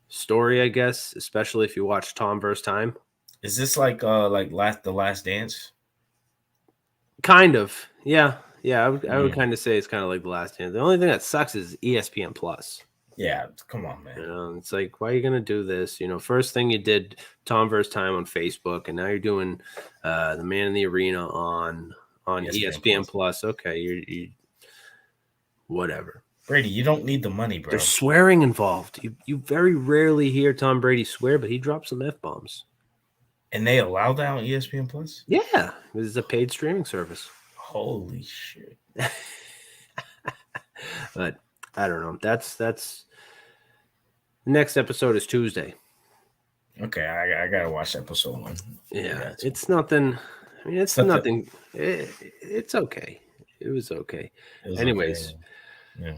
story, I guess, especially if you watch Tom vs. Time. Is this like The Last Dance? Kind of, yeah. I would kind of say it's kind of like The Last Dance. The only thing that sucks is ESPN Plus. Yeah, come on, man. It's like, why are you gonna do this? First thing you did Tom vs. Time on Facebook, and now you're doing the Man in the Arena on ESPN Plus. Okay, you whatever. Brady, you don't need the money, bro. There's swearing involved. You very rarely hear Tom Brady swear, but he drops some F-bombs. And they allow that on ESPN Plus? Yeah, this is a paid streaming service. Holy shit. But I don't know. That's next episode is Tuesday. Okay, I gotta watch episode 1. Yeah, it's nothing. I mean, it's nothing. It's okay. It was okay. Anyways, okay. Yeah.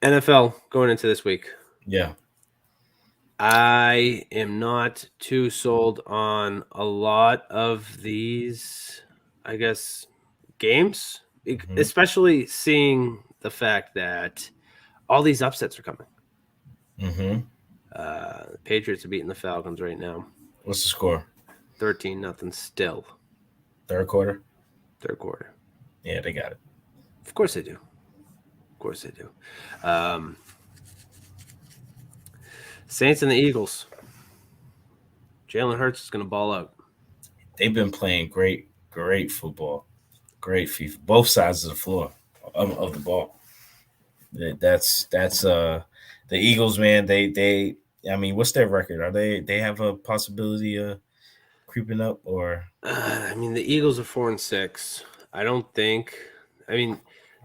NFL going into this week. Yeah. I am not too sold on a lot of these, I guess, games, especially seeing the fact that all these upsets are coming. Mm-hmm. The Patriots are beating the Falcons right now. What's the score? 13-0 still. Third quarter? Third quarter. Yeah, they got it. Of course they do. Of course they do. Saints and the Eagles. Jalen Hurts is going to ball out. They've been playing great football. Great FIFA. Both sides of the floor of the ball. That's the Eagles, man. They I mean, what's their record? They have a possibility of creeping up, or I mean, the Eagles are 4-6. I don't think. I mean,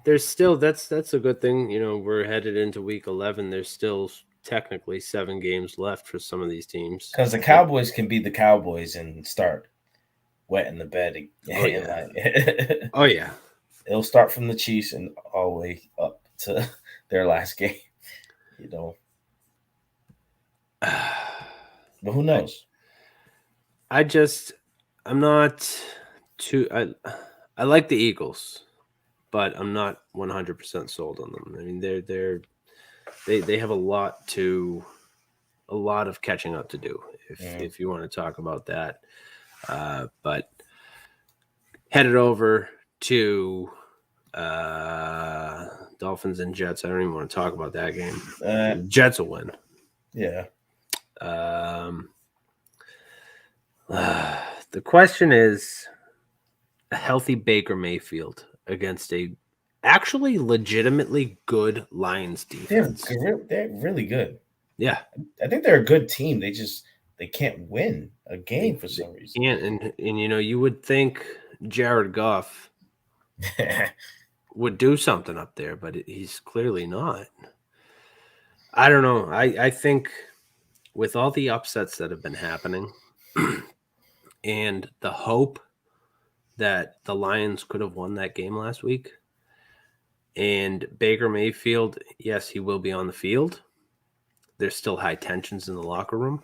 there's still that's a good thing. You know, we're headed into week 11. There's still technically 7 games left for some of these teams. Because the Cowboys can beat the Cowboys and start wetting the bed. Oh yeah. Oh yeah. It'll start from the Chiefs and all the way up to their last game. You know. But who knows? I'm not too. I like the Eagles, but I'm not 100% sold on them. I mean, they have a lot of catching up to do if you want to talk about that. But headed over to Dolphins and Jets. I don't even want to talk about that game. Jets will win. Yeah. The question is a healthy Baker Mayfield against a actually legitimately good Lions defense. They're really good. Yeah. I think they're a good team. They can't win a game for some reason. And you know, you would think Jared Goff would do something up there, but he's clearly not. I don't know. I think with all the upsets that have been happening and the hope that the Lions could have won that game last week, and Baker Mayfield, yes, he will be on the field. There's still high tensions in the locker room.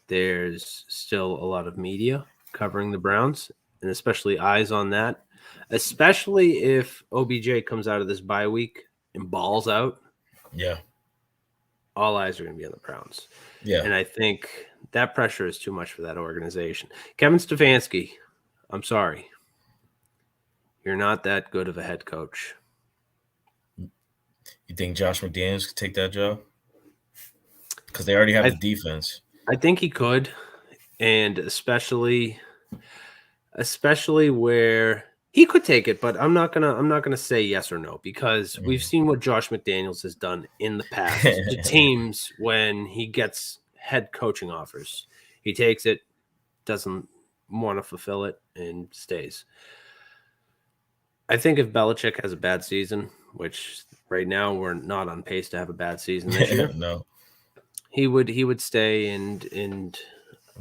There's still a lot of media covering the Browns, and especially eyes on that, especially if OBJ comes out of this bye week and balls out. Yeah. All eyes are going to be on the Browns. Yeah. And I think that pressure is too much for that organization. Kevin Stefanski, I'm sorry. You're not that good of a head coach. You think Josh McDaniels could take that job? Because they already have the defense. I think he could. And especially where he could take it, but I'm not gonna say yes or no, because we've seen what Josh McDaniels has done in the past to teams when he gets head coaching offers. He takes it, doesn't want to fulfill it, and stays. I think if Belichick has a bad season, which right now we're not on pace to have a bad season this year, no, he would stay and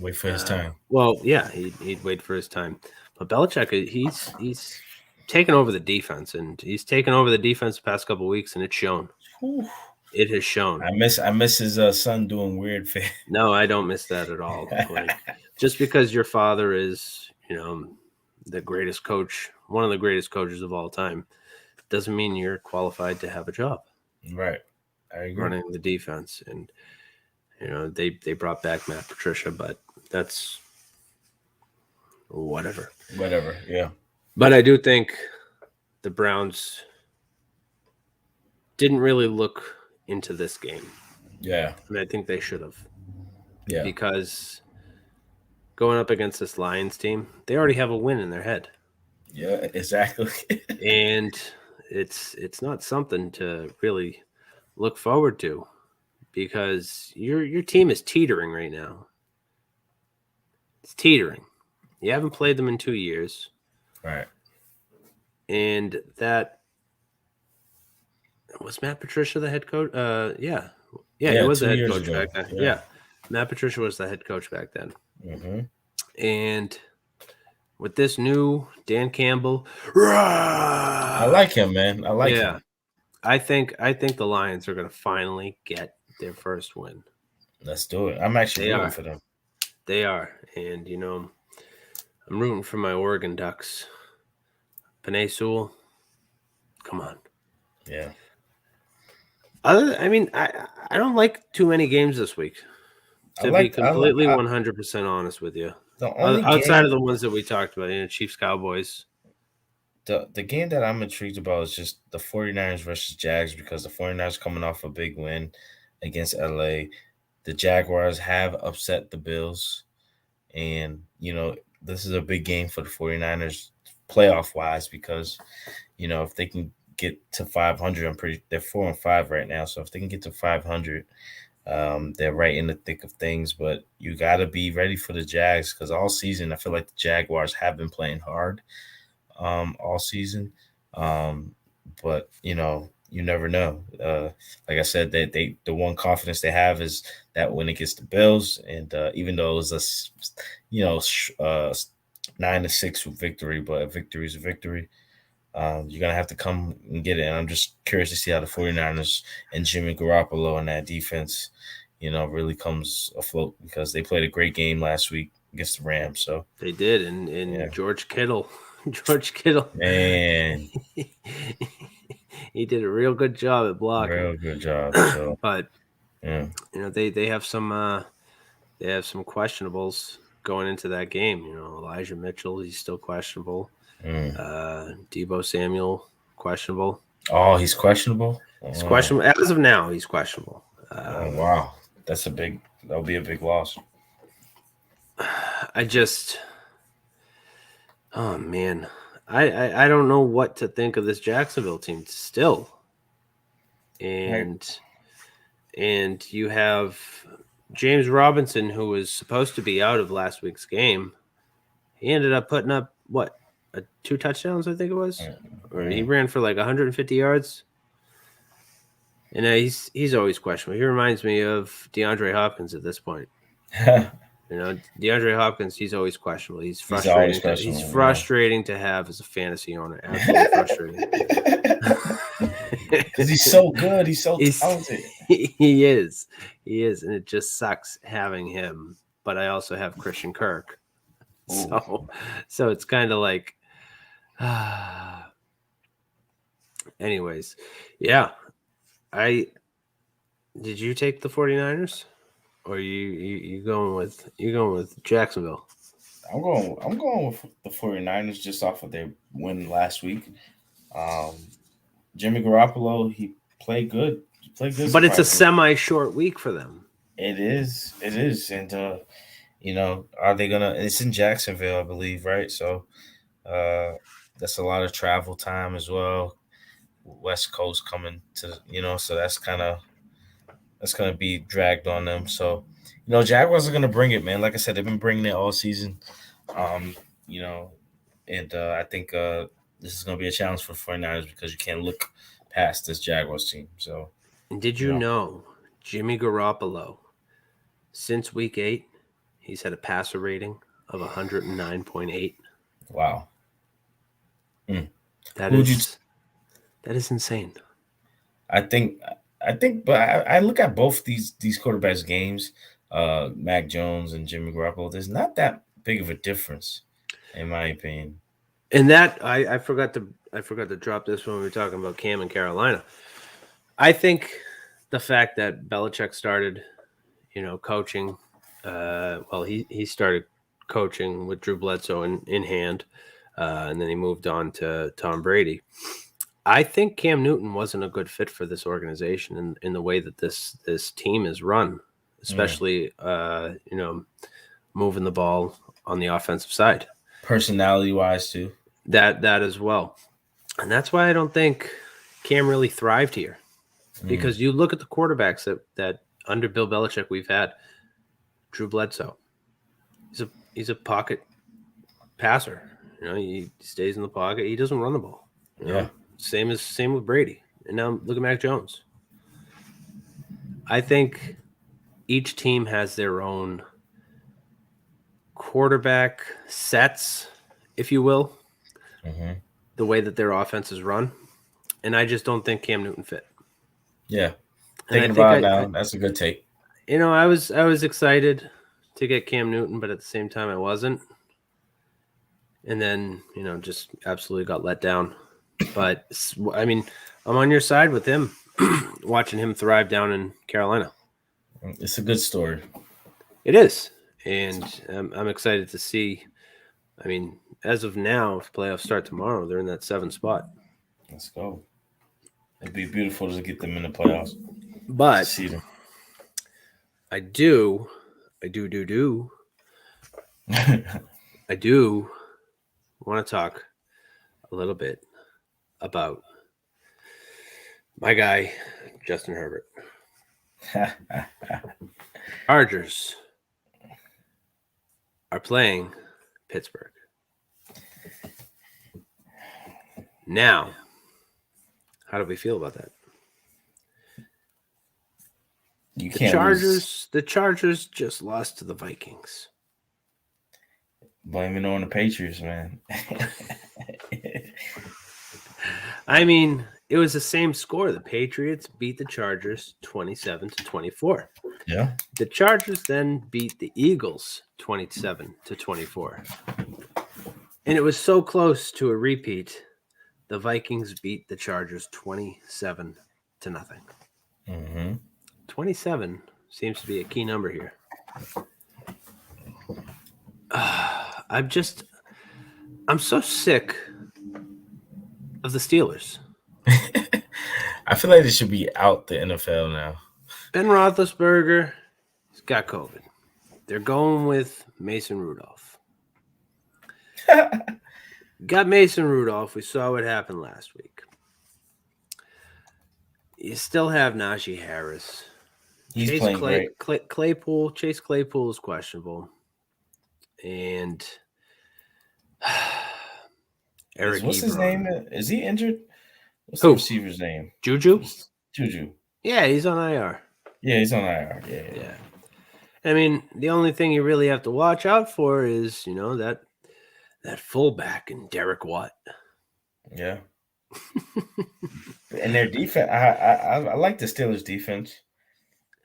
wait for his time. Well, yeah, he'd wait for his time. But Belichick, he's taken over the defense, and he's taken over the defense the past couple of weeks, and it's shown. Whew. It has shown. I miss his son doing weird things. No, I don't miss that at all. Like, just because your father is, you know, the greatest coach, one of the greatest coaches of all time, doesn't mean you're qualified to have a job. Right. I agree. Running the defense. And, you know, they brought back Matt Patricia, but that's whatever. Whatever, yeah. But I do think the Browns didn't really look into this game. Yeah. And I think they should have. Yeah. Because going up against this Lions team, they already have a win in their head. Yeah, exactly. And it's not something to really look forward to, because your team is teetering right now. It's teetering. You haven't played them in 2 years. Right. And that was Matt Patricia the head coach? Yeah, he was the head coach back then. Yeah. Matt Patricia was the head coach back then. Mm-hmm. And with this new Dan Campbell, I like him, man. I like him. I think the Lions are going to finally get their first win. Let's do it. I'm actually rooting for them. They are. And, you know, I'm rooting for my Oregon Ducks. Penei Sewell, come on. Yeah. I don't like too many games this week. To be completely 100% honest with you, the only outside game, of the ones that we talked about, Chiefs, Cowboys. The game that I'm intrigued about is just the 49ers versus Jags because the 49ers coming off a big win against LA. The Jaguars have upset the Bills. And, this is a big game for the 49ers playoff-wise because, if they can get to 500, they're 4-5 right now. So if they can get to 500, they're right in the thick of things. But you got to be ready for the Jags because all season I feel like the Jaguars have been playing hard all season. But, you never know. Like I said, the one confidence they have is that when it gets the Bills, and even though it was 9-6 victory, but a victory is a victory. You're gonna have to come and get it. And I'm just curious to see how the 49ers and Jimmy Garoppolo and that defense, really comes afloat because they played a great game last week against the Rams. So they did, and George Kittle. George Kittle, man, he did a real good job at blocking. Real good job. So. But yeah, they have some questionables going into that game. Elijah Mitchell, he's still questionable. Deebo Samuel, questionable. Oh, he's questionable. He's questionable as of now. He's questionable. Wow, that'll be a big loss. Oh man, I don't know what to think of this Jacksonville team still, and you have James Robinson, who was supposed to be out of last week's game. He ended up putting up 2 touchdowns, I think it was, or he ran for like 150 yards. And he's always questionable. He reminds me of DeAndre Hopkins at this point. DeAndre Hopkins, he's always questionable. He's frustrating. He's frustrating to have as a fantasy owner. Absolutely frustrating. Because he's so good. He's so talented. He is, and it just sucks having him. But I also have Christian Kirk, so it's kind of like. Anyways, yeah. Did you take the 49ers? Or you going with Jacksonville? I'm going with the 49ers just off of their win last week. Jimmy Garoppolo, he played good. But it's a semi-short week for them. It is. And are they gonna? It's in Jacksonville, I believe, right? So that's a lot of travel time as well. West Coast coming to, so that's going to be dragged on them. So, Jaguars are going to bring it, man. Like I said, they've been bringing it all season. And I think this is going to be a challenge for 49ers because you can't look past this Jaguars team. So, did you know Jimmy Garoppolo, since week 8, he's had a passer rating of 109.8. Wow. That is insane. I think, but I look at both these quarterbacks' games, Mac Jones and Jimmy Garoppolo. There's not that big of a difference, in my opinion. And that I forgot to drop this when we were talking about Cam and Carolina. I think the fact that Belichick started, coaching. He started coaching with Drew Bledsoe in hand, and then he moved on to Tom Brady. I think Cam Newton wasn't a good fit for this organization in the way that this team is run, especially moving the ball on the offensive side. Personality wise too. That as well. And that's why I don't think Cam really thrived here. Because you look at the quarterbacks that under Bill Belichick we've had. Drew Bledsoe. He's a pocket passer. He stays in the pocket. He doesn't run the ball. Yeah. Same with Brady. And now look at Mac Jones. I think each team has their own quarterback sets, if you will, the way that their offense is run. And I just don't think Cam Newton fit. Yeah. Thinking about it now, that's a good take. I was excited to get Cam Newton, but at the same time I wasn't. And then, just absolutely got let down. But, I'm on your side with him. watching him thrive down in Carolina. It's a good story. It is, and I'm excited to see. I mean, as of now, if playoffs start tomorrow, they're in that 7th spot. Let's go. It'd be beautiful to get them in the playoffs. But see them. I do want to talk a little bit about my guy, Justin Herbert. Chargers are playing Pittsburgh. Now, how do we feel about that? You the can't Chargers. lose. The Chargers just lost to the Vikings. Blame it on the Patriots, man. I mean, it was the same score. The Patriots beat the Chargers 27-24. Yeah. The Chargers then beat the Eagles 27-24. And it was so close to a repeat. The Vikings beat the Chargers 27-0. 27 seems to be a key number here. I'm so sick of the Steelers. I feel like they should be out the NFL now. Ben Roethlisberger has got COVID. They're going with Mason Rudolph. Got Mason Rudolph. We saw what happened last week. You still have Najee Harris. He's playing great. Chase Claypool is questionable. And Eric What's his name? Is he injured? What's Who? the receiver's name? Juju? Juju. Yeah, he's on IR. Yeah, he's on IR. Yeah. I mean, the only thing you really have to watch out for is, that fullback in Derek Watt. Yeah. And their defense, I like the Steelers' defense,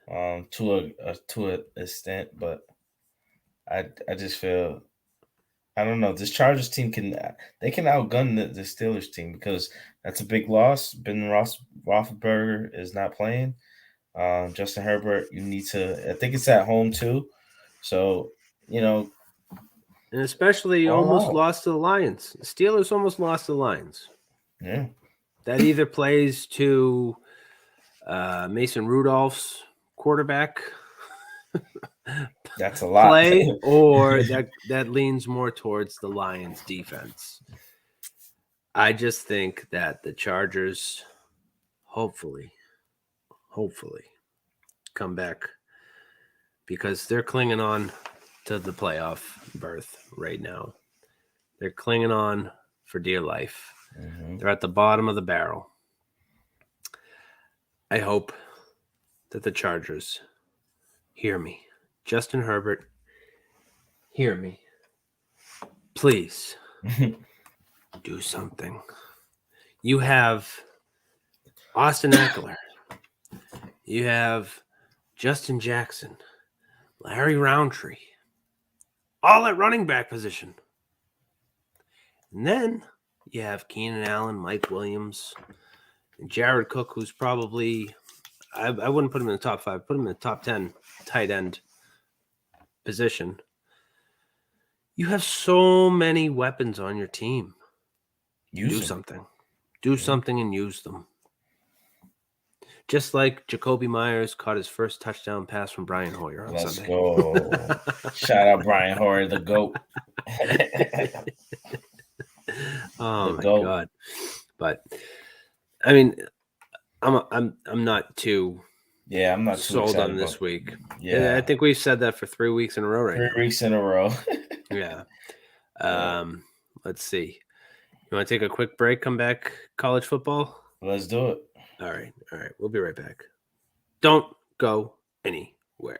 to an extent, but I just feel, I don't know, this Chargers team can outgun the Steelers team because that's a big loss. Ben Roethlisberger is not playing. Justin Herbert, you need to. I think it's at home too, so and especially you almost lost to the Lions. The Steelers almost lost to the Lions. Yeah, that either plays to Mason Rudolph's quarterback. That's a lot. Play, or that leans more towards the Lions defense. I just think that the Chargers hopefully come back because they're clinging on to the playoff berth right now. They're clinging on for dear life. Mm-hmm. They're at the bottom of the barrel. I hope that the Chargers hear me. Justin Herbert, hear me. Please do something. You have Austin Eckler. You have Justin Jackson, Larry Roundtree, all at running back position. And then you have Keenan Allen, Mike Williams, and Jared Cook, who's probably, I wouldn't put him in the top 5, put him in the top 10 tight end position. You have so many weapons on your team. Do something and use them. Just like Jacoby Myers caught his first touchdown pass from Brian Hoyer on Let's Sunday. go. Shout out Brian Hoyer, the GOAT. Oh my God. But I mean, I'm not too I'm not too sold on this week. Yeah, I think we've said that for 3 weeks in a row right now. 3 weeks in a row. Yeah. Let's see. You want to take a quick break, come back, college football? Let's do it. All right. We'll be right back. Don't go anywhere.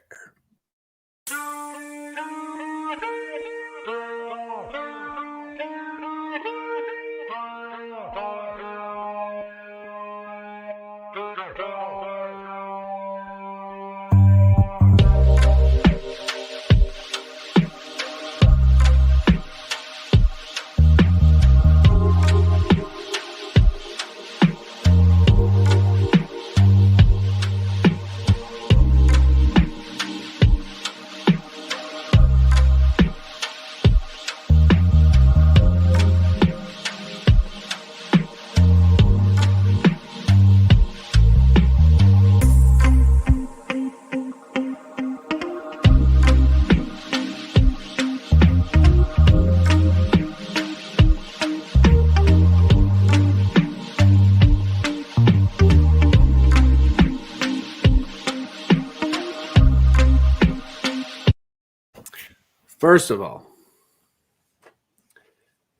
First of all,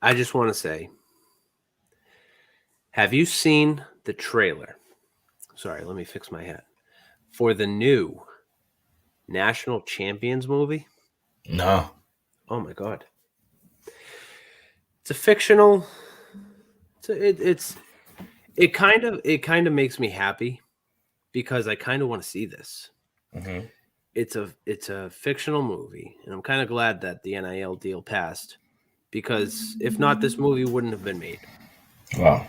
I just want to say, have you seen the trailer? Sorry, let me fix my hat. For the new National Champions movie? No. Oh my God. It's a fictional. It kind of makes me happy because I kind of want to see this. Mm-hmm. It's a fictional movie, and I'm kind of glad that the NIL deal passed because if not, this movie wouldn't have been made. Wow.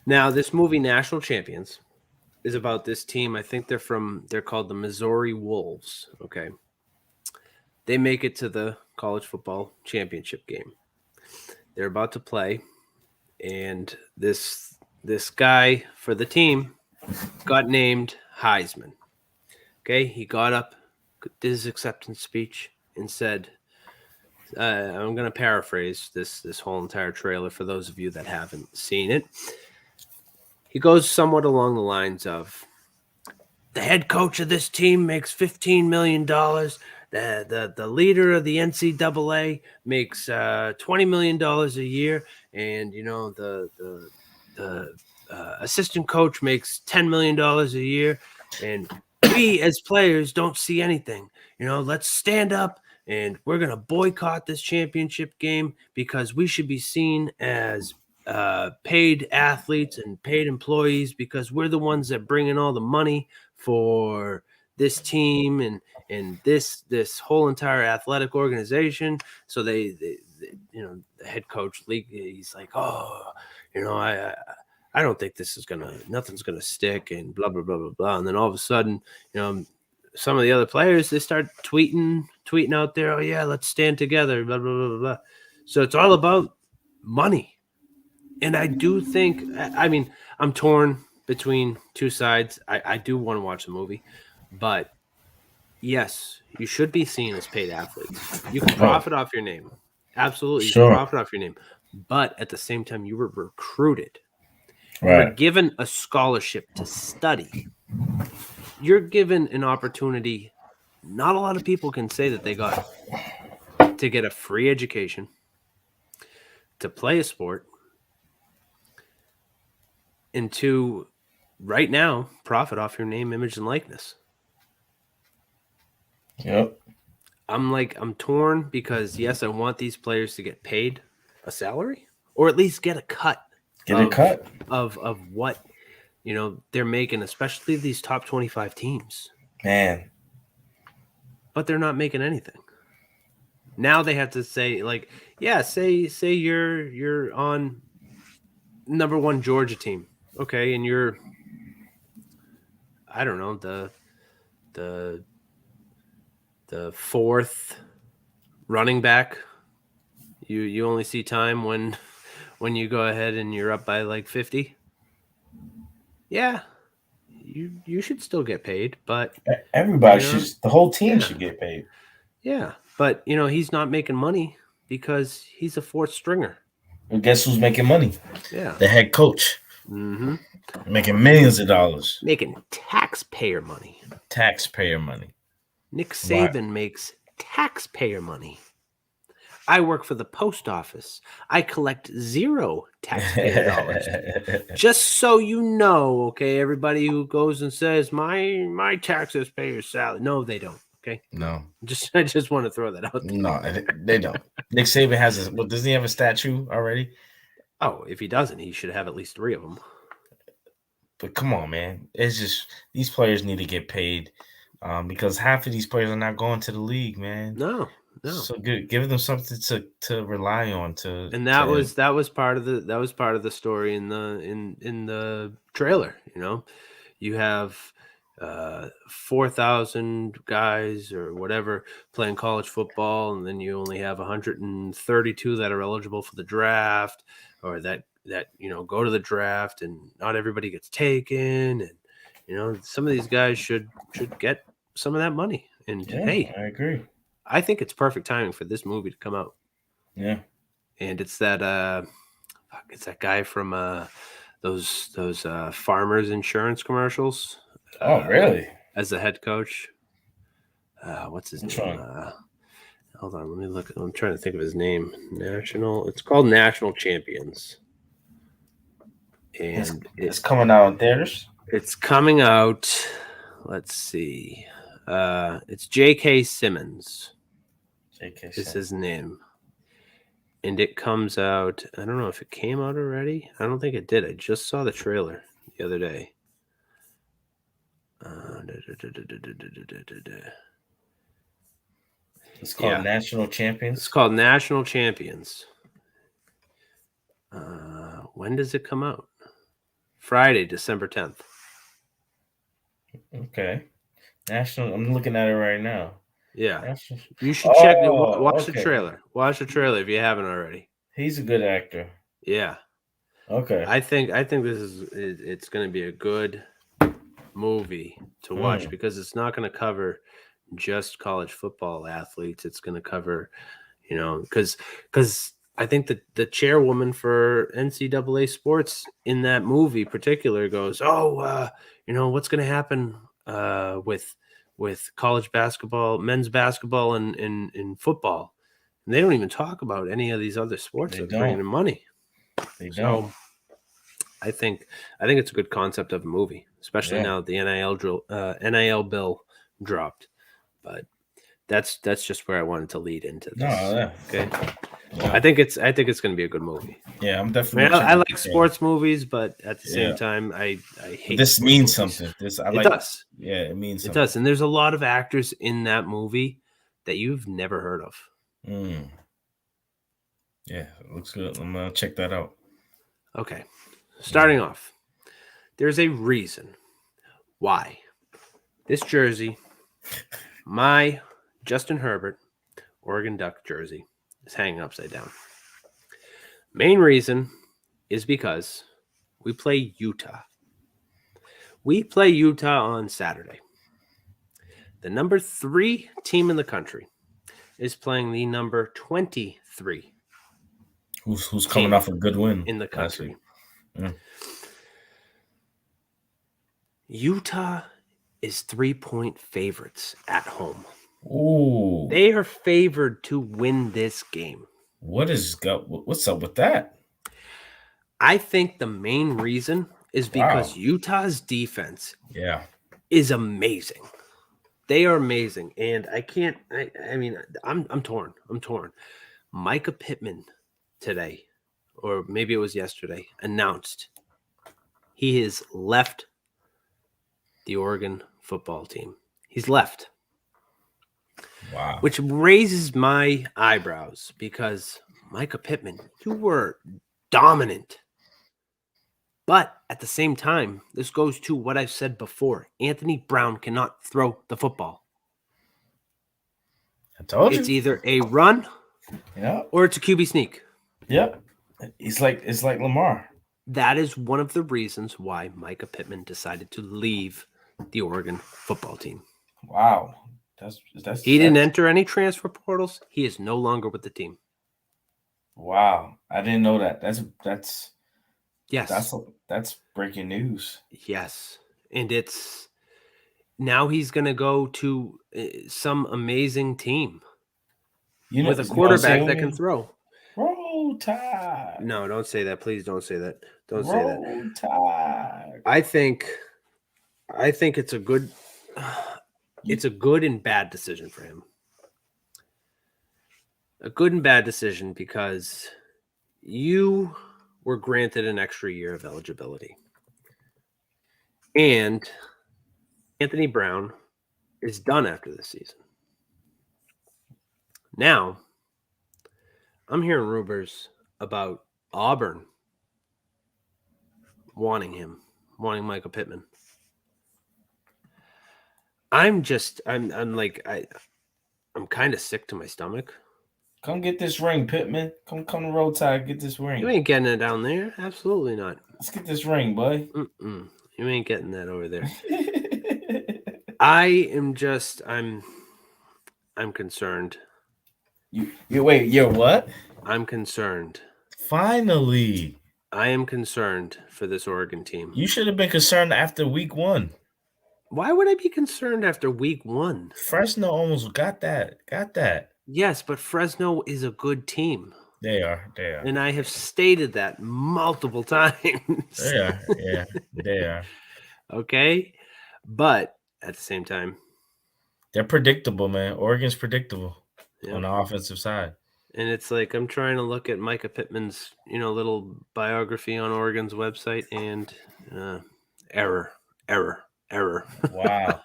Now, this movie, National Champions, is about this team. I think they're called the Missouri Wolves. Okay. They make it to the college football championship game. They're about to play, and this guy for the team got named Heisman. Okay, he got up, did his acceptance speech, and said, I'm going to paraphrase this whole entire trailer for those of you that haven't seen it. He goes somewhat along the lines of, the head coach of this team makes $15 million. The leader of the NCAA makes $20 million a year, and the assistant coach makes $10 million a year, and we as players don't see anything. Let's stand up and we're gonna boycott this championship game because we should be seen as paid athletes and paid employees because we're the ones that bring in all the money for this team and this whole entire athletic organization. So they the head coach, he's like, I don't think nothing's gonna stick and blah blah blah blah blah. And then all of a sudden, some of the other players, they start tweeting out there, oh yeah, let's stand together, blah blah blah blah blah. So it's all about money. And I do think, I'm torn between two sides. I do want to watch the movie, but yes, you should be seen as paid athletes. You can profit off your name. Absolutely. You can profit off your name. But at the same time, you were recruited. Right. You're given a scholarship to study. You're given an opportunity. Not a lot of people can say that they got to get a free education, to play a sport, and to, right now, profit off your name, image, and likeness. Yep. I'm torn because, yes, I want these players to get paid a salary or at least get a cut. Of what, they're making, especially these top 25 teams. Man. But they're not making anything. Now they have to say, say you're on number one Georgia team. Okay, and you're, I don't know, the fourth running back. You only see time when you go ahead and you're up by like 50. Yeah, you should still get paid, but everybody the whole team should get paid. Yeah, but he's not making money because he's a fourth stringer. And guess who's making money? Yeah, the head coach. Mm-hmm. Making millions of dollars. Making taxpayer money. Nick Saban makes taxpayer money. I work for the post office. I collect zero taxpayer dollars. Just so you know, okay, everybody who goes and says my taxes pay your salary. No, they don't. Okay. No. I just want to throw that out there. No, they don't. Nick Saban has doesn't he have a statue already? Oh, if he doesn't, he should have at least 3 of them. But come on, man. It's just these players need to get paid because half of these players are not going to the league, man. No. So good. Give them something to rely on And that was part of the story in the trailer, You have 4,000 guys or whatever playing college football, and then you only have 132 that are eligible for the draft or that go to the draft, and not everybody gets taken, and some of these guys should get some of that money. And hey, I agree. I think it's perfect timing for this movie to come out. Yeah. And it's that guy from those Farmers Insurance commercials. Oh, really? As the head coach. What's his name? Hold on, let me look. I'm trying to think of his name. It's called National Champions. And it's coming out in theaters. It's coming out. Let's see. It's J.K. Simmons. J.K. is his name. And it comes out. I don't know if it came out already. I don't think it did. I just saw the trailer the other day. It's called National Champions. It's called National Champions. When does it come out? Friday, December 10th. Okay. National. I'm looking at it right now. Yeah. National. You should check it. Watch the trailer. Watch the trailer if you haven't already. He's a good actor. Yeah. Okay. I think it's going to be a good movie to watch because it's not going to cover just college football athletes. It's going to cover, because I think that the chairwoman for NCAA sports in that movie particular goes, what's going to happen with college basketball, men's basketball, and football. And they don't even talk about any of these other sports that are bringing in money. They don't. So I think it's a good concept of a movie, especially now that the NIL bill dropped. But that's just where I wanted to lead into this. Okay. Yeah. I think it's going to be a good movie. Yeah, I'm definitely. I like sports movies, but at the same time, I hate. This means something. It does. Yeah, it means something. It does, and there's a lot of actors in that movie that you've never heard of. Yeah, it looks good. I'm gonna check that out. Okay, starting off, there's a reason why this jersey, my Justin Herbert Oregon Duck jersey, is hanging upside down. Main reason is because we play Utah. We play Utah on Saturday. The number 3 team in the country is playing the number 23. Who's coming off a good win in the country. Utah is 3-point favorites at home. Ooh. They are favored to win this game. What's up with that? I think the main reason is because Utah's defense is amazing. They are amazing. And I'm torn. Micah Pittman today, or maybe it was yesterday, announced he has left the Oregon football team. He's left. Wow. Which raises my eyebrows because Micah Pittman, you were dominant. But at the same time, this goes to what I've said before. Anthony Brown cannot throw the football. I told you. It's either a run or it's a QB sneak. Yep. It's like Lamar. That is one of the reasons why Micah Pittman decided to leave the Oregon football team. Wow. He didn't enter any transfer portals. He is no longer with the team. Wow. I didn't know that. That's breaking news. Yes. And it's now he's going to go to some amazing team with a quarterback that can throw. Roll Tide. No, don't say that. Please don't say that. Don't say that. Roll Tide. I think it's a good and bad decision for him. A good and bad decision because you were granted an extra year of eligibility. And Anthony Brown is done after this season. Now, I'm hearing rumors about Auburn wanting Micah Pittman. I'm kind of sick to my stomach. Come get this ring, Pittman. Come to Roll Tide, get this ring. You ain't getting it down there. Absolutely not. Let's get this ring, boy. You ain't getting that over there. I'm concerned. You're what? I'm concerned. Finally. I am concerned for this Oregon team. You should have been concerned after week 1. Why would I be concerned after week 1? Fresno almost got that. Yes, but Fresno is a good team. They are. And I have stated that multiple times. They are. Yeah, they are. Okay? But at the same time, they're predictable, man. Oregon's predictable yeah. on the offensive side. And it's like I'm trying to look at Micah Pittman's, little biography on Oregon's website, and error. Wow.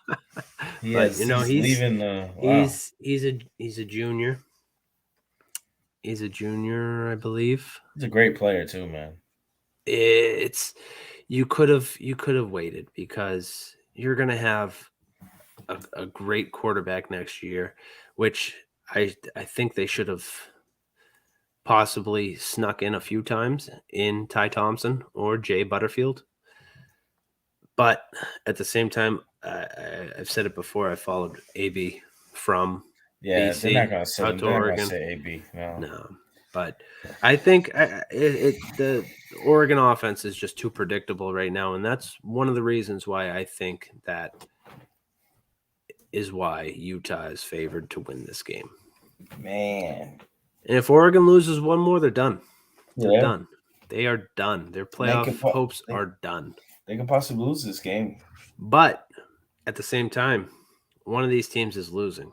But he's leaving. Wow. He's a junior. He's a junior, I believe. He's a great player too, man. You could have waited, because you're gonna have a great quarterback next year, which I think they should have possibly snuck in a few times in Ty Thompson or Jay Butterfield. But at the same time, I've said it before, I followed AB from BC, they're not gonna say, to Oregon. Say AB. No. But I think the Oregon offense is just too predictable right now, and that's one of the reasons why I think that is why Utah is favored to win this game. Man. And if Oregon loses one more, they're done. They're Yeah. done. They are done. Their playoff hopes are done. They could possibly lose this game. But at the same time, one of these teams is losing.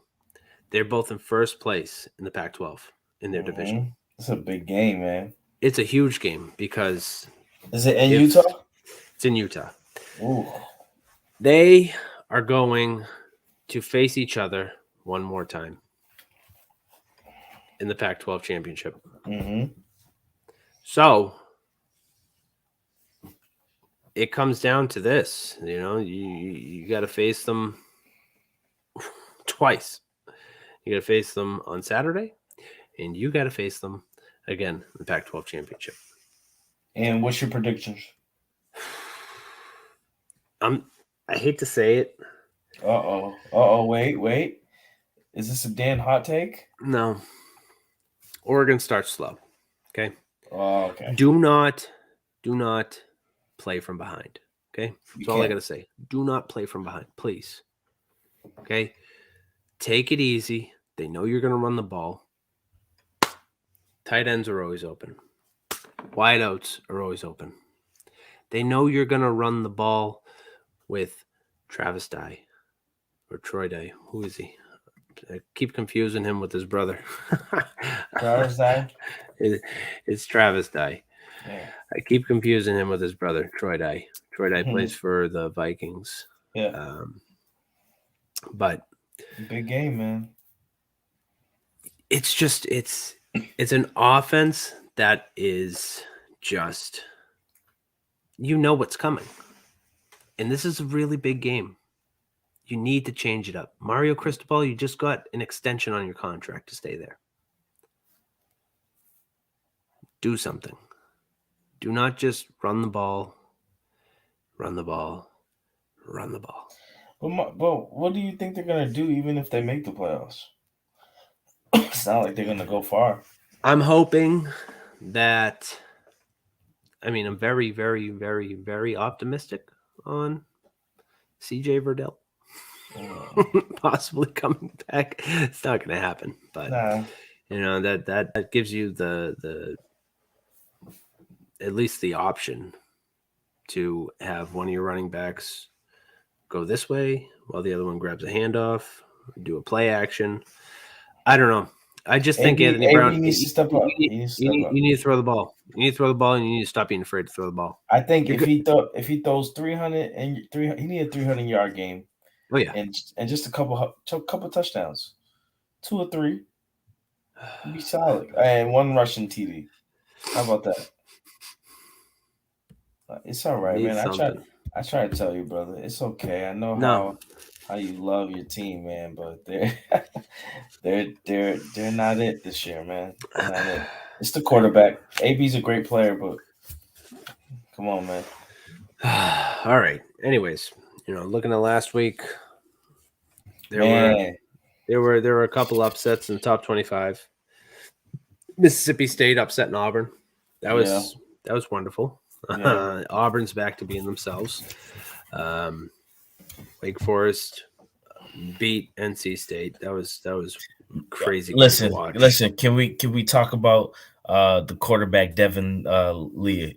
They're both in first place in the Pac-12 in their division. It's a big game, man. It's a huge game because... Is it in Utah? It's in Utah. Ooh. They are going to face each other one more time in the Pac-12 championship. Mm-hmm. So it comes down to this, you got to face them twice. You got to face them on Saturday, and you got to face them again in the Pac-12 championship. And what's your predictions? I hate to say it. Wait. Is this a Dan hot take? No. Oregon starts slow. Okay. Oh, okay. Do not play from behind. Okay. That's all I got to say. Do not play from behind, please. Okay. Take it easy. They know you're going to run the ball. Tight ends are always open. Wideouts are always open. They know you're going to run the ball with Travis Dye or Troy Dye. Who is he? I keep confusing him with his brother. Travis Dye? It's Travis Dye. Yeah. I keep confusing him with his brother, Troy Dye. Troy Dye plays for the Vikings. Yeah. But big game, man. It's just it's an offense that is just what's coming. And this is a really big game. You need to change it up. Mario Cristobal, you just got an extension on your contract to stay there. Do something. Do not just run the ball. But what do you think they're going to do even if they make the playoffs? It's not like they're going to go far. I'm hoping that I'm very, very, very, very optimistic on CJ Verdell. Possibly coming back. It's not going to happen, but that gives you the at least the option to have one of your running backs go this way while the other one grabs a handoff, do a play action. I don't know. I just think Anthony Brown needs to step up. You need to throw the ball. You need to throw the ball, and you need to stop being afraid to throw the ball. I think if he throws 300 and he need a 300-yard game. Oh yeah, and just a couple touchdowns, 2 or 3, be solid, and 1 rushing TD. How about that? It's all right, man. I try to tell you, brother. It's okay. I know how you love your team, man, but they're not it this year, man. They're not it. It's the quarterback. AB's a great player, but come on, man. All right. Anyways, looking at last week, there were a couple upsets in the top 25. Mississippi State upsetting Auburn. That was wonderful. Yeah. Auburn's back to being themselves. Wake Forest beat NC State. That was crazy game to watch. Listen. Can we talk about the quarterback Devin Lee?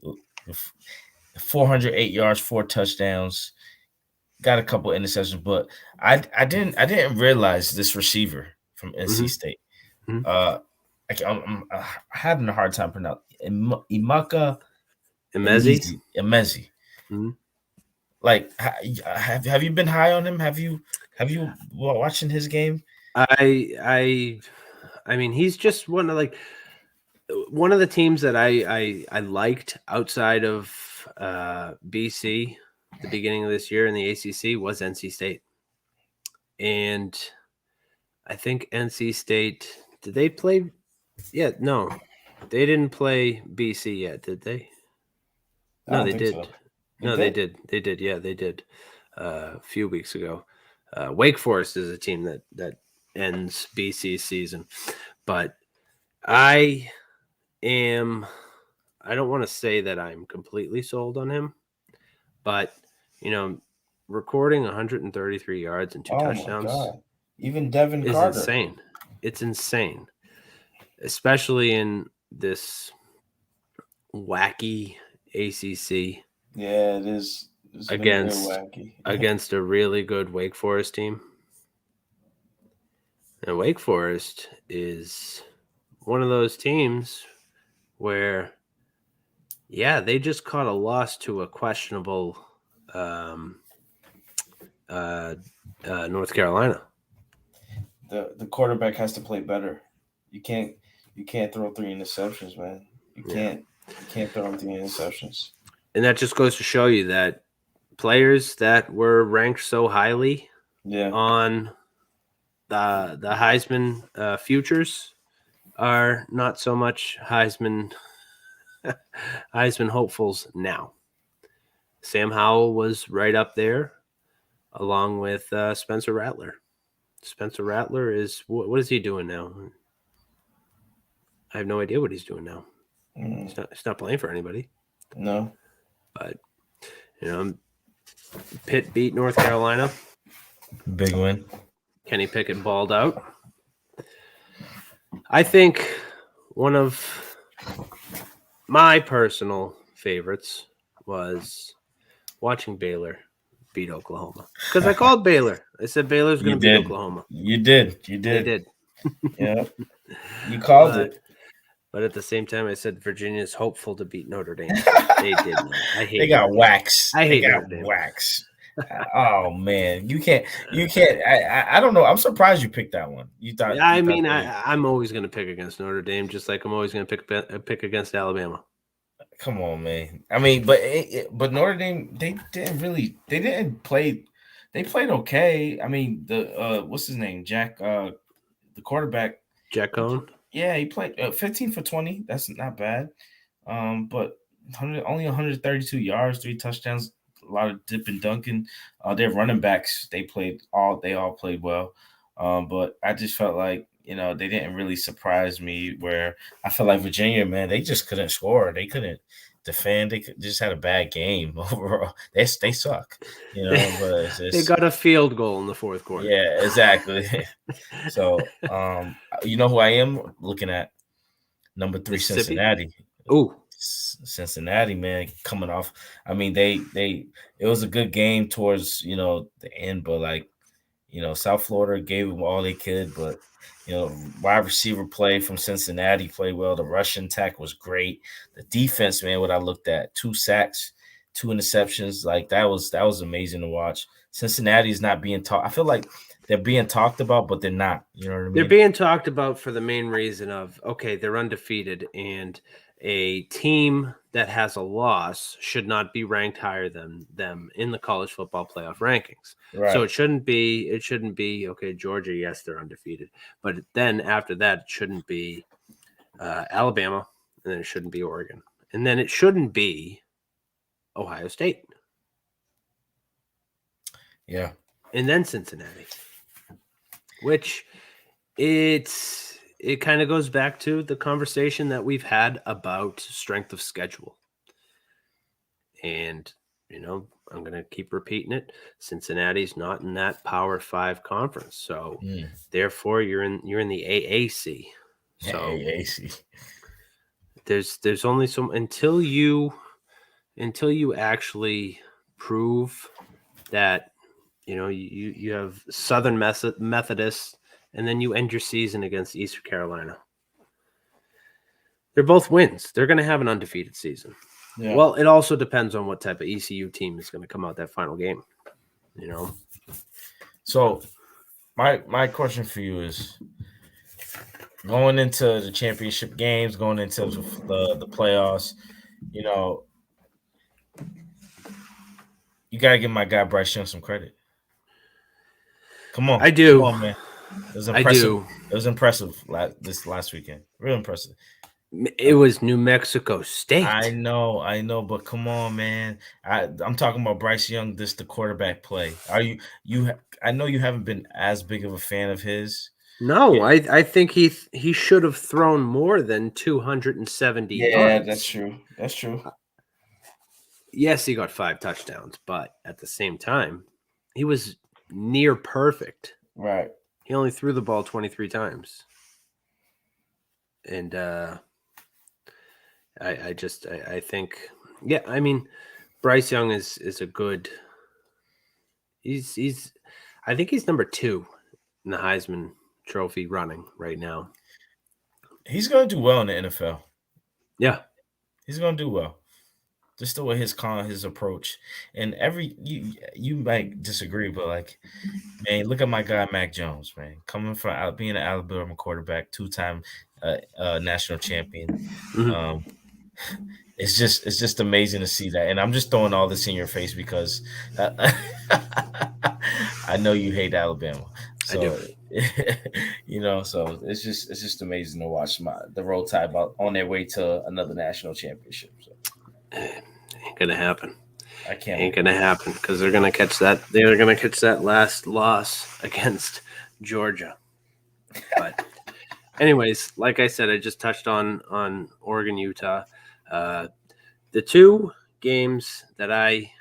408 yards, 4 touchdowns, got a couple interceptions, but I didn't realize this receiver from NC State. I'm having a hard time pronouncing Emeka Emezi. Mm-hmm. Like, have you been high on him? Have you watching his game? I mean, he's just one of the teams that I liked outside of BC at the beginning of this year in the ACC was NC State, and I think NC State, did they play? Yeah, no, they didn't play BC yet, did they? No, they did. So. They did. Yeah, they did a few weeks ago. Wake Forest is a team that ends BC's season, but I don't want to say that I'm completely sold on him, but recording 133 yards and 2 touchdowns. My God. Even Devin is Carter. Insane. It's insane, especially in this wacky ACC. Yeah, it is. Against a really good Wake Forest team. And Wake Forest is one of those teams where, they just caught a loss to a questionable North Carolina. The quarterback has to play better. You can't throw 3 interceptions, man. You can't throw him 3 interceptions. And that just goes to show you that players that were ranked so highly on the Heisman futures are not so much Heisman hopefuls now. Sam Howell was right up there along with Spencer Rattler. Spencer Rattler is – what is he doing now? I have no idea what he's doing now. He's not playing for anybody. No. But, Pitt beat North Carolina. Big win. Kenny Pickett balled out. I think one of my personal favorites was watching Baylor beat Oklahoma. Because I called Baylor. I said Baylor's going to beat Oklahoma. You did. They did. Yeah. You called it. But at the same time, I said Virginia's hopeful to beat Notre Dame. They did not. They got waxed. I hate Notre Dame. Waxed. Oh man, you can't. I don't know. I'm surprised you picked that one. I'm always going to pick against Notre Dame, just like I'm always going to pick against Alabama. Come on, man. I mean, but Notre Dame, they didn't play. They played okay. I mean, what's his name? Jack, the quarterback. Jack Cohn. Yeah, he played 15 for 20. That's not bad. But only 132 yards, 3 touchdowns, a lot of dip and dunking. Their running backs, they all played well. But I just felt like, they didn't really surprise me, where I felt like Virginia, man, they just couldn't score. They couldn't defend. They just had a bad game overall. They suck, but it's just, they got a field goal in the 4th quarter. Yeah, exactly. So, who I am looking at? Number 3, Cincinnati. Ooh, Cincinnati, man, coming off. I mean, it was a good game towards the end, but South Florida gave them all they could, but wide receiver play from Cincinnati played well. The rushing attack was great. The defense, man, what I looked at, 2 sacks, 2 interceptions, that was amazing to watch. Cincinnati is not being talked. I feel like they're being talked about, but they're not. You know what I mean? They're being talked about for the main reason of, okay, they're undefeated, and a team that has a loss should not be ranked higher than them in the college football playoff rankings. Right. So it shouldn't be, okay, Georgia, yes, they're undefeated. But then after that, it shouldn't be Alabama, and then it shouldn't be Oregon. And then it shouldn't be Ohio State. Yeah. And then Cincinnati, which it kind of goes back to the conversation that we've had about strength of schedule. And, I'm going to keep repeating it. Cincinnati's not in that Power 5 conference. So therefore you're in the AAC. So AAC. There's only some until you actually prove that you have Southern Methodist, and then you end your season against Eastern Carolina. They're both wins. They're going to have an undefeated season. Yeah. Well, it also depends on what type of ECU team is going to come out that final game. So my question for you is, going into the championship games, going into the playoffs, you got to give my guy Bryce Young some credit. Come on. I do. Come on, man. It was impressive. I do. It was impressive this last weekend. Real impressive. It was New Mexico State. I know, but come on, man. I'm talking about Bryce Young, the quarterback play. Are you I know you haven't been as big of a fan of his. No, yeah. I think he should have thrown more than 270 yards. Yeah, that's true. That's true. Yes, he got 5 touchdowns, but at the same time, he was near perfect. Right. He only threw the ball 23 times. And I think, yeah, I mean, Bryce Young is a good. I think he's number 2 in the Heisman Trophy running right now. He's going to do well in the NFL. Yeah, he's going to do well. Just the way his approach, and you might disagree, but like, man, look at my guy Mac Jones, man, coming from being an Alabama quarterback, 2-time national champion. Mm-hmm. It's just amazing to see that, and I'm just throwing all this in your face because I know you hate Alabama. So, I do. So it's just amazing to watch the Roll Tide on their way to another national championship. So. Ain't gonna happen. I can't. Ain't gonna happen because they're gonna catch that. They're gonna catch that last loss against Georgia. But, anyways, like I said, I just touched on Oregon, Utah. The 2 games that I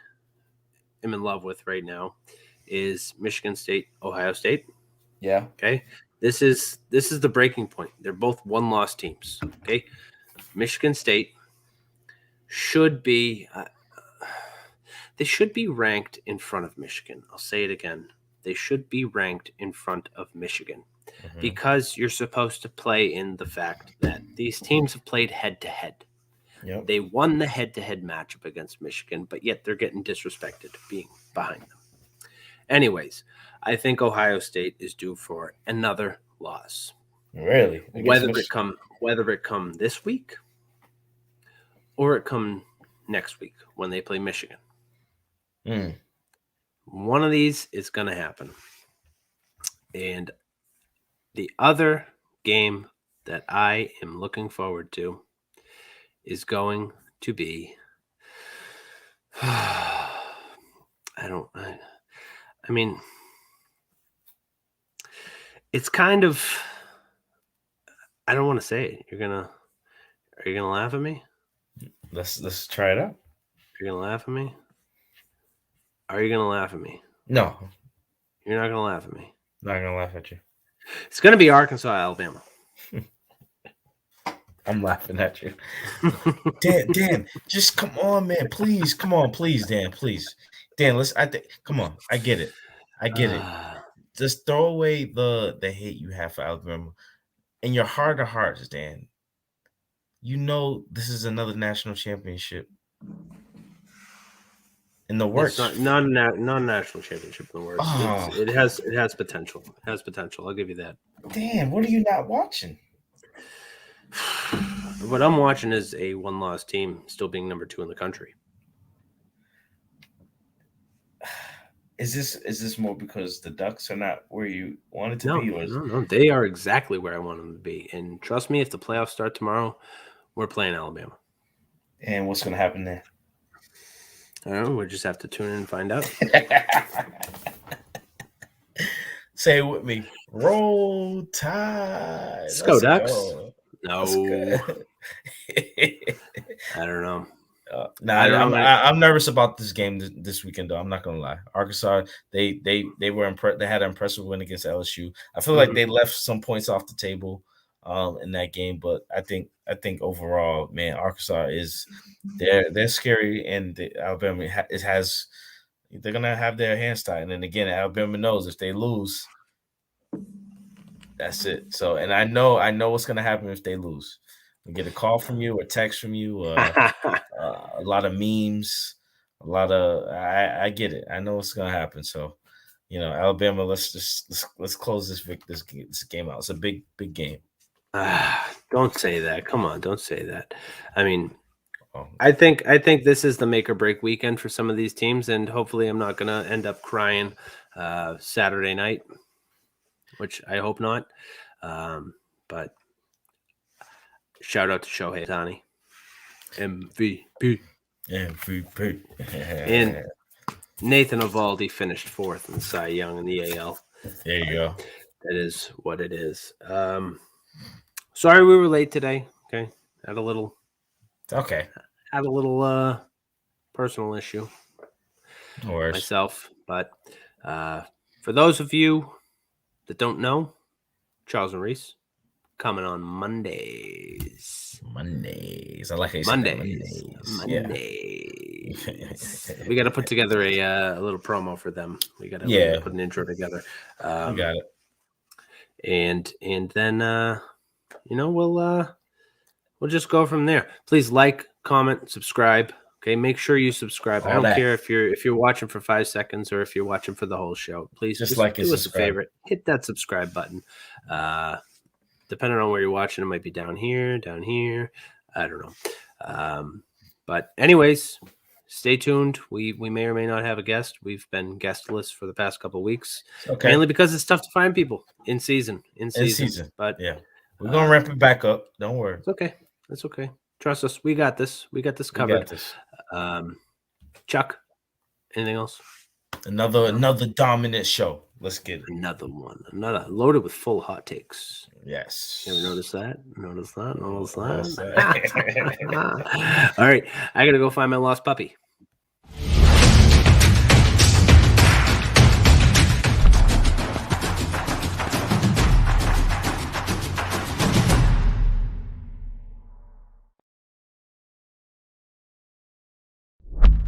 am in love with right now is Michigan State, Ohio State. Yeah. Okay. This is the breaking point. They're both 1-loss teams. Okay. Michigan State should be they should be ranked in front of Michigan. I'll say it again. They should be ranked in front of Michigan because you're supposed to play in the fact that these teams have played head-to-head. Yep. They won the head-to-head matchup against Michigan, but yet they're getting disrespected being behind them. Anyways, I think Ohio State is due for another loss. Really? Whether it come this week or it come next week when they play Michigan. One of these is going to happen. And the other game that I am looking forward to is going to be I mean, it's kind of, I don't want to say it. Are you gonna laugh at me? Let's try it out. You're gonna laugh at me? Are you gonna laugh at me? No. You're not gonna laugh at me. Not gonna laugh at you. It's gonna be Arkansas, Alabama. I'm laughing at you. Dan, just come on, man. Please, come on, please, Dan, please. Dan, come on. I get it. Just throw away the hate you have for Alabama. In your heart of hearts, Dan, you know this is another national championship in the works. It's not national championship in the works. Oh. It has potential. It has potential. I'll give you that. Dan, what are you not watching? What I'm watching is a 1-loss team still being number 2 in the country. Is this more because the Ducks are not where you wanted to be? No. They are exactly where I want them to be. And trust me, if the playoffs start tomorrow, we're playing Alabama. And what's going to happen there? I don't know. We'll just have to tune in and find out. Say it with me. Roll Tide. Let's go, Ducks. No. I don't know. I'm nervous about this game this weekend, though. I'm not gonna lie. Arkansas, they were impressed. They had an impressive win against LSU. I feel like they left some points off the table in that game, but I think overall, man, Arkansas they're scary, and Alabama they're gonna have their hands tied. And then again, Alabama knows if they lose, that's it. So, and I know what's gonna happen if they lose. We get a call from you, a text from you, a lot of memes, a lot of I get it. I know what's gonna happen. So, Alabama, let's close this game out. It's a big game. Don't say that. Come on, don't say that. I mean, I think this is the make or break weekend for some of these teams, and hopefully I'm not gonna end up crying Saturday night, which I hope not. But shout out to Shohei Ohtani, MVP. And Nathan Eovaldi finished 4th in the Cy Young in the AL. There you go. That is what it is. Sorry we were late today. Okay, had a little personal issue. No worries. Myself, but for those of you that don't know, Charles and Reese coming on Mondays. I like how you said Mondays. We got to put together a little promo for them. We got to put an intro together. You got it. And then we'll just go from there. Please like, comment, subscribe. Okay, make sure you subscribe. I don't care if you're watching for 5 seconds or if you're watching for the whole show. Please just like do us a favor. Hit that subscribe button. Depending on where you're watching, it might be down here. I don't know. But anyways, stay tuned. We may or may not have a guest. We've been guestless for the past couple of weeks, mainly because it's tough to find people in season. But yeah, we're gonna ramp it back up. Don't worry. It's okay. Trust us. We got this. We got this covered. Chuck, anything else? Another dominant show. Let's get it. Another one. Another loaded with full hot takes. Yes. You ever notice that? All right. I got to go find my lost puppy.